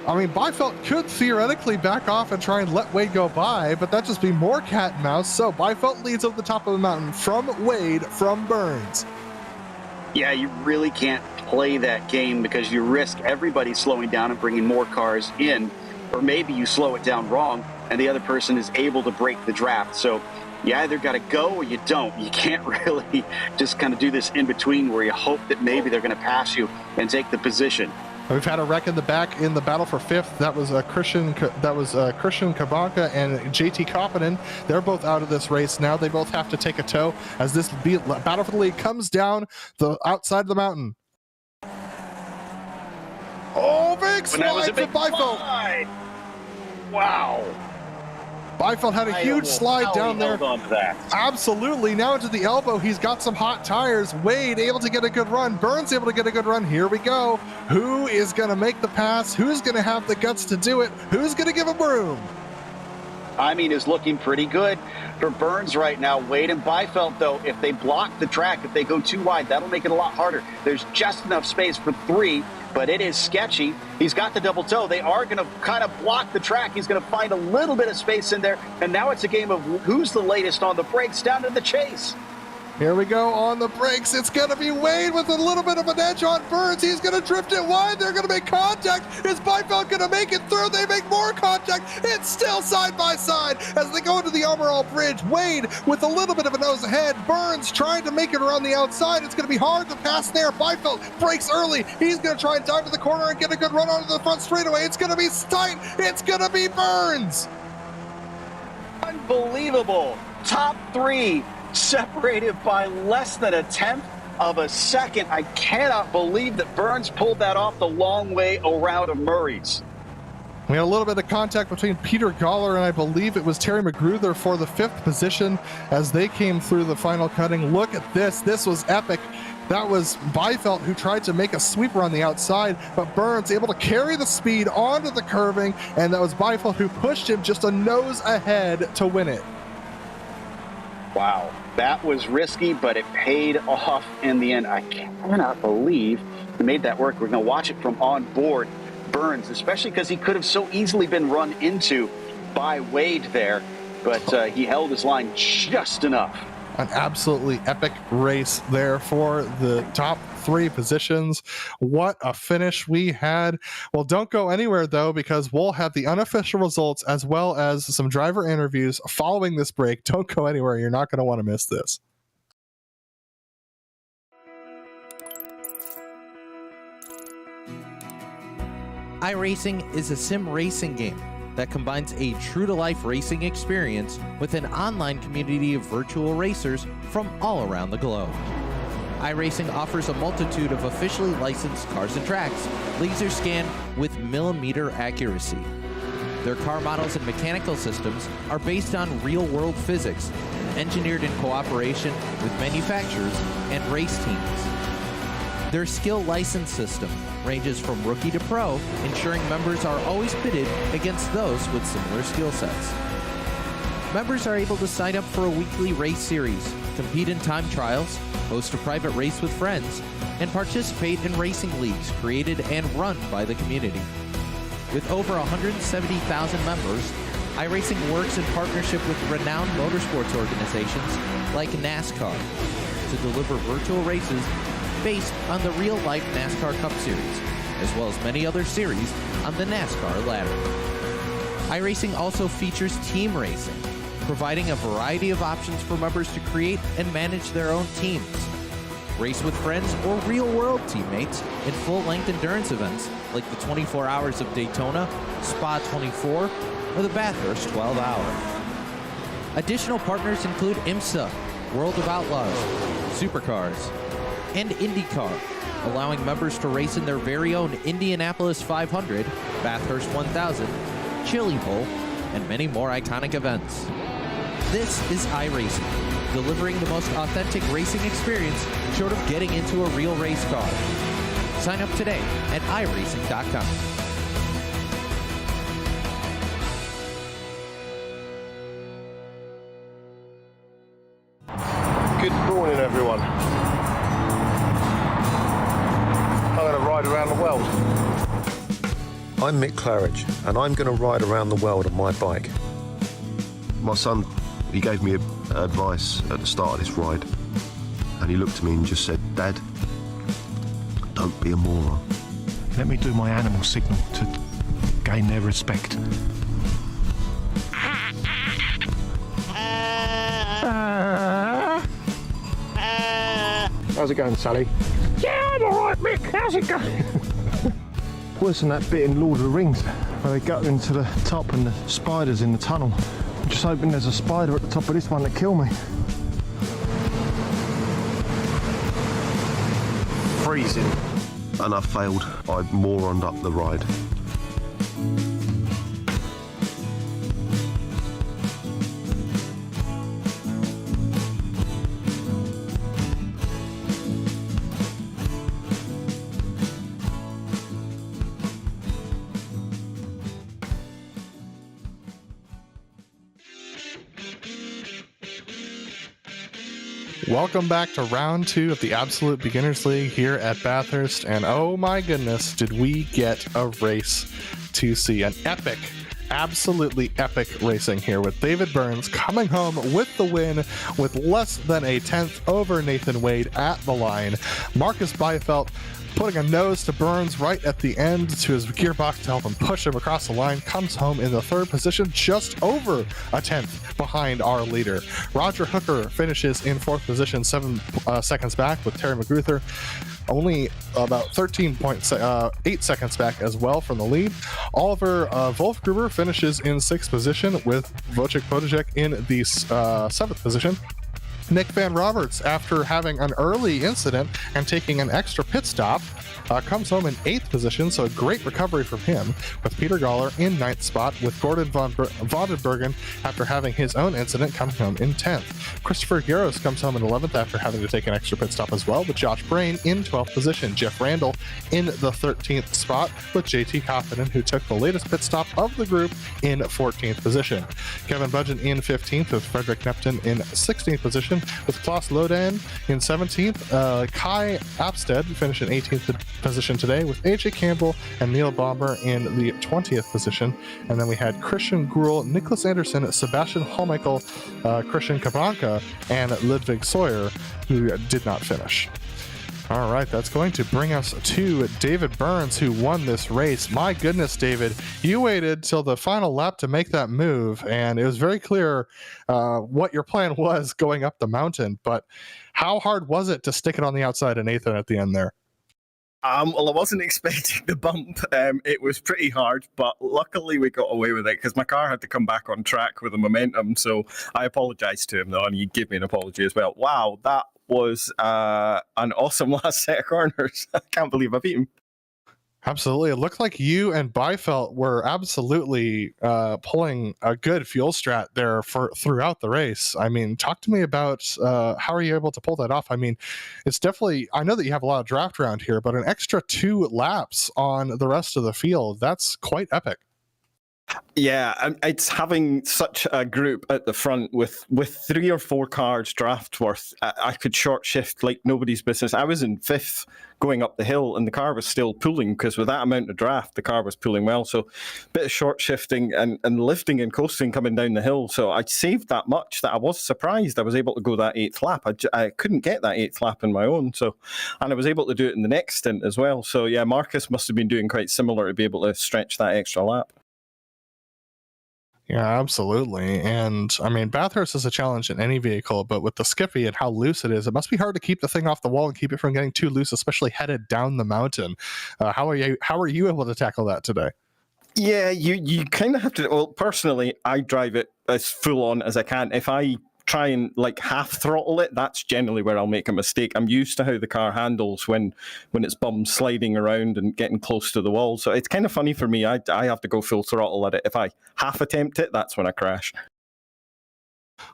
I mean, Byfeld could theoretically back off and try and let Wade go by, but that'd just be more cat and mouse. So Byfeld leads over the top of the mountain from Wade, from Burns. Yeah, you really can't play that game because you risk everybody slowing down and bringing more cars in, or maybe you slow it down wrong and the other person is able to break the draft. So you either got to go or you don't. You can't really just kind of do this in between where you hope that maybe they're going to pass you and take the position. We've had a wreck in the back in the battle for 5th. That was Christian Kabanka and JT Koppinen. They're both out of this race now. They both have to take a tow as this battle for the lead comes down the outside of the mountain. Oh, big slide for Byfeld. Wow. Byfeld had a huge slide down there. On to that. Absolutely. Now into the elbow. He's got some hot tires. Wade able to get a good run. Burns able to get a good run. Here we go. Who is going to make the pass? Who's going to have the guts to do it? Who's going to give him room? I mean, is looking pretty good for Burns right now. Wade and Byfeld, though, if they block the track, if they go too wide, that'll make it a lot harder. There's just enough space for 3, but it is sketchy. He's got the double toe. They are going to kind of block the track. He's going to find a little bit of space in there, and now it's a game of who's the latest on the brakes down to the chase. Here we go on the brakes. It's going to be Wade with a little bit of an edge on Burns. He's going to drift it wide. They're going to make contact. Is Beifeld going to make it through? They make more contact. It's still side by side as they go into the Overall Bridge. Wade with a little bit of a nose ahead. Burns trying to make it around the outside. It's going to be hard to pass there. Beifeld breaks early. He's going to try and dive to the corner and get a good run onto the front straightaway. It's going to be tight. It's going to be Burns. Unbelievable. Top three separated by less than a tenth of a second. I cannot believe that Burns pulled that off the long way around of Murray's. We had a little bit of contact between Peter Goller and I believe it was Terry Magruder for the 5th position as they came through the final cutting. Look at this. This was epic. That was Beifeld who tried to make a sweeper on the outside, but Burns able to carry the speed onto the curving, and that was Beifeld who pushed him just a nose ahead to win it. Wow, that was risky, but it paid off in the end. I cannot believe he made that work. We're going to watch it from on board. Burns, especially because he could have so easily been run into by Wade there, but he held his line just enough. An absolutely epic race there for the top 3 positions. What a finish we had. Well, don't go anywhere though, because we'll have the unofficial results as well as some driver interviews following this break. Don't go anywhere. You're not going to want to miss this. iRacing is a sim racing game that combines a true-to-life racing experience with an online community of virtual racers from all around the globe. iRacing offers a multitude of officially licensed cars and tracks, laser scanned with millimeter accuracy. Their car models and mechanical systems are based on real-world physics, engineered in cooperation with manufacturers and race teams. Their skill license system ranges from rookie to pro, ensuring members are always pitted against those with similar skill sets. Members are able to sign up for a weekly race series, compete in time trials, host a private race with friends, and participate in racing leagues created and run by the community. With over 170,000 members, iRacing works in partnership with renowned motorsports organizations like NASCAR to deliver virtual races based on the real-life NASCAR Cup Series, as well as many other series on the NASCAR ladder. iRacing also features team racing, providing a variety of options for members to create and manage their own teams. Race with friends or real-world teammates in full-length endurance events like the 24 Hours of Daytona, Spa 24, or the Bathurst 12-Hour. Additional partners include IMSA, World of Outlaws, Supercars, and IndyCar, allowing members to race in their very own Indianapolis 500, Bathurst 1000, Chili Bowl, and many more iconic events. This is iRacing, delivering the most authentic racing experience short of getting into a real race car. Sign up today at iRacing.com. Good morning, everyone. I'm going to ride around the world. I'm Mick Claridge, and I'm going to ride around the world on my bike. My son, he gave me advice at the start of this ride, and he looked at me and just said, "Dad, don't be a moron." Let me do my animal signal to gain their respect. How's it going, Sally? Yeah, I'm alright, Mick. How's it going? Worse than that bit in Lord of the Rings, where they go into the top and the spiders in the tunnel. I'm just hoping there's a spider at the top of this one that kill me. Freezing. And I failed. I moroned up the ride. Welcome back to round 2 of the Absolute Beginners League here at Bathurst, and oh my goodness, did we get a race to see. An epic absolutely epic racing here with David Burns coming home with the win with less than a tenth over Nathan Wade at the line. Marcus Byfelt putting a nose to Burns right at the end to his gearbox to help him push him across the line, comes home in the third position, just over a tenth behind our leader. Roger Hooker finishes in fourth position, 7 seconds back with Terry McGruther, only about 13.8 seconds back as well from the lead. Oliver Wolfgruber finishes in sixth position with Wojciech Podajek in the seventh position. Nick Van Roberts, after having an early incident and taking an extra pit stop, comes home in 8th position, so a great recovery from him, with Peter Galler in 9th spot, with Gordon von Vandenbergen, after having his own incident, coming home in 10th. Christopher Garros comes home in 11th after having to take an extra pit stop as well, with Josh Brain in 12th position. Jeff Randall in the 13th spot, with JT Koffinen, who took the latest pit stop of the group, in 14th position. Kevin Budgeon in 15th, with Frederick Neptun in 16th position, with Klaus Lodan in 17th. Kai Apstead finished in 18th position today, with AJ Campbell and Neil Bomber in the 20th position. And then we had Christian Gruhl, Nicholas Anderson, Sebastian Holmichael, Christian Cabranca, and Ludwig Sawyer, who did not finish. All right, that's going to bring us to David Burns, who won this race. My goodness, David, you waited till the final lap to make that move, and it was very clear what your plan was going up the mountain. But how hard was it to stick it on the outside of Nathan at the end there? Well, I wasn't expecting the bump. It was pretty hard, but luckily we got away with it because my car had to come back on track with the momentum. So I apologized to him, though, and he gave me an apology as well. Wow, that was an awesome last set of corners. I can't believe I beat him. Absolutely. It looked like you and Byfelt were absolutely pulling a good fuel strat there throughout the race. I mean, talk to me about how are you able to pull that off? I mean, it's definitely, I know that you have a lot of draft around here, but an extra 2 laps on the rest of the field, that's quite epic. Yeah, it's having such a group at the front with 3 or 4 cars draft worth. I could short shift like nobody's business. I was in 5th going up the hill, and the car was still pulling because with that amount of draft, the car was pulling well. So a bit of short shifting and lifting and coasting coming down the hill. So I saved that much that I was surprised I was able to go that 8th lap. I couldn't get that 8th lap on my own. And I was able to do it in the next stint as well. So yeah, Marcus must have been doing quite similar to be able to stretch that extra lap. Yeah, absolutely. And I mean, Bathurst is a challenge in any vehicle, but with the Skippy and how loose it is, it must be hard to keep the thing off the wall and keep it from getting too loose, especially headed down the mountain. How are you able to tackle that today? Yeah, you kind of have to. Well, personally, I drive it as full on as I can. If I try and like half throttle it, that's generally where I'll make a mistake. I'm used to how the car handles when it's bum sliding around and getting close to the wall. So it's kind of funny for me. I have to go full throttle at it. If I half attempt it, that's when I crash.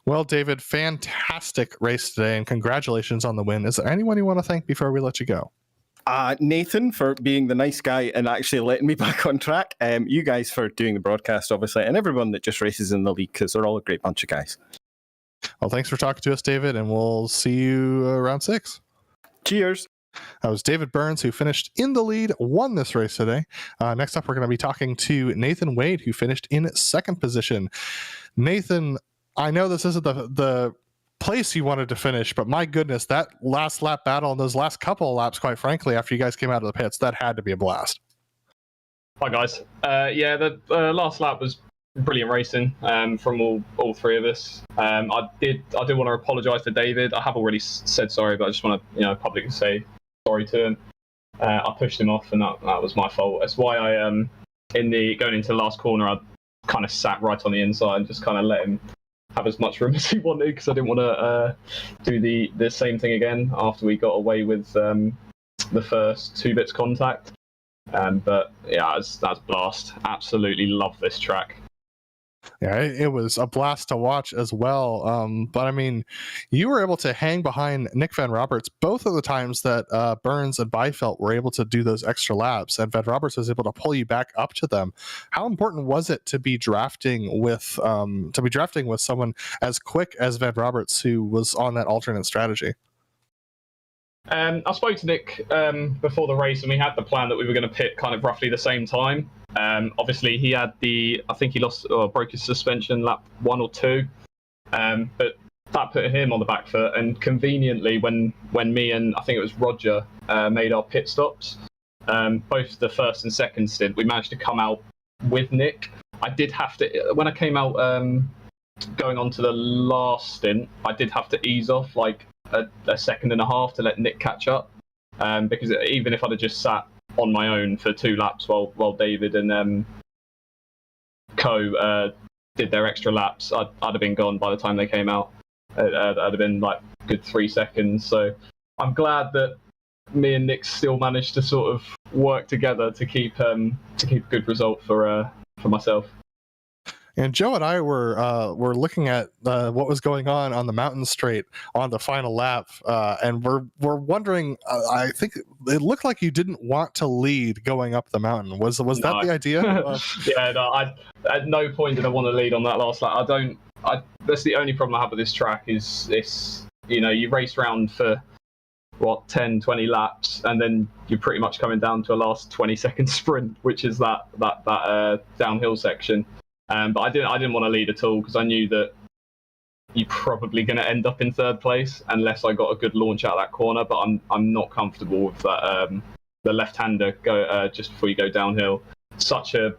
Well, David, fantastic race today, and congratulations on the win. Is there anyone you want to thank before we let you go? Nathan for being the nice guy and actually letting me back on track. You guys for doing the broadcast, obviously, and everyone that just races in the league, because they're all a great bunch of guys. Well, thanks for talking to us, David, and we'll see you around 6. Cheers. That was David Burns, who finished in the lead, won this race today. Next up, we're going to be talking to Nathan Wade, who finished in 2nd position. Nathan, I know this isn't the place you wanted to finish, but my goodness, that last lap battle and those last couple of laps, quite frankly, after you guys came out of the pits, that had to be a blast. Hi, guys. Yeah, the last lap was brilliant racing from all 3 of us. I did want to apologise to David. I have already said sorry, but I just want to publicly say sorry to him. I pushed him off, and that was my fault. That's why I going into the last corner, I kind of sat right on the inside and just kind of let him have as much room as he wanted, because I didn't want to do the same thing again after we got away with the first 2 bits contact. But yeah, that's blast. Absolutely love this track. Yeah, it was a blast to watch as well. But I mean, you were able to hang behind Nick Van Roberts both of the times that Burns and Byfelt were able to do those extra laps, and Van Roberts was able to pull you back up to them. How important was it to be drafting with someone as quick as Van Roberts, who was on that alternate strategy? I spoke to Nick before the race, and we had the plan that we were going to pit kind of roughly the same time. Obviously, he had I think he lost or broke his suspension lap 1 or 2, but that put him on the back foot. And conveniently, when me and I think it was Roger made our pit stops, both the first and second stint, we managed to come out with Nick. I did have to, when I came out going on to the last stint, I did have to ease off like a second and a half to let Nick catch up, because even if I'd have just sat on my own for 2 laps while David and Co did their extra laps, I'd have been gone by the time they came out. I'd have been like a good 3 seconds. So I'm glad that me and Nick still managed to sort of work together to keep a good result for myself. And Joe and I were looking at what was going on the mountain straight on the final lap, and we're wondering. I think it looked like you didn't want to lead going up the mountain. Was that the idea? Yeah, no, at no point did I want to lead on that last lap. That's the only problem I have with this track is this. You race around for 10, 20 laps, and then you're pretty much coming down to a last 20-second sprint, which is that downhill section. But I didn't want to lead at all because I knew that you're probably going to end up in 3rd place unless I got a good launch out of that corner. But I'm not comfortable with that. The left-hander go just before you go downhill. Such a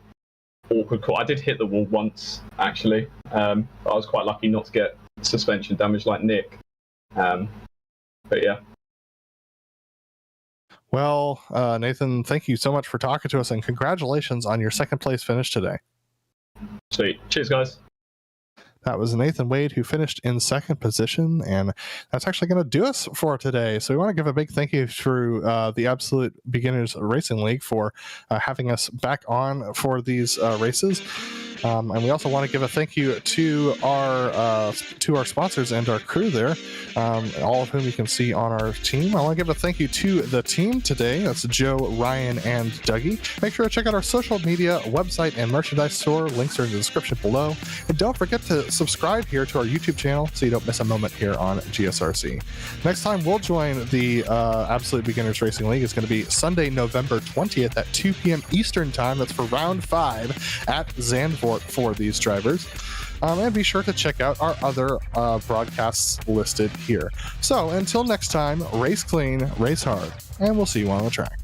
awkward call. I did hit the wall once actually. I was quite lucky not to get suspension damage like Nick. But yeah. Well, Nathan, thank you so much for talking to us, and congratulations on your 2nd place finish today. Sweet. Cheers, guys. That was Nathan Wade, who finished in 2nd position, and that's actually going to do us for today. So we want to give a big thank you to the Absolute Beginners Racing League for having us back on for these races. And we also want to give a thank you to our sponsors and our crew there, all of whom you can see on our team. I want to give a thank you to the team today. That's Joe, Ryan, and Dougie. Make sure to check out our social media, website, and merchandise store. Links are in the description below. And don't forget to subscribe here to our YouTube channel so you don't miss a moment here on GSRC. Next time we'll join the Absolute Beginners Racing League is going to be Sunday, November 20th at 2 p.m. Eastern Time. That's for round 5 at Zandvoort for these drivers. And be sure to check out our other broadcasts listed here. So until next time, race clean, race hard, and we'll see you on the track.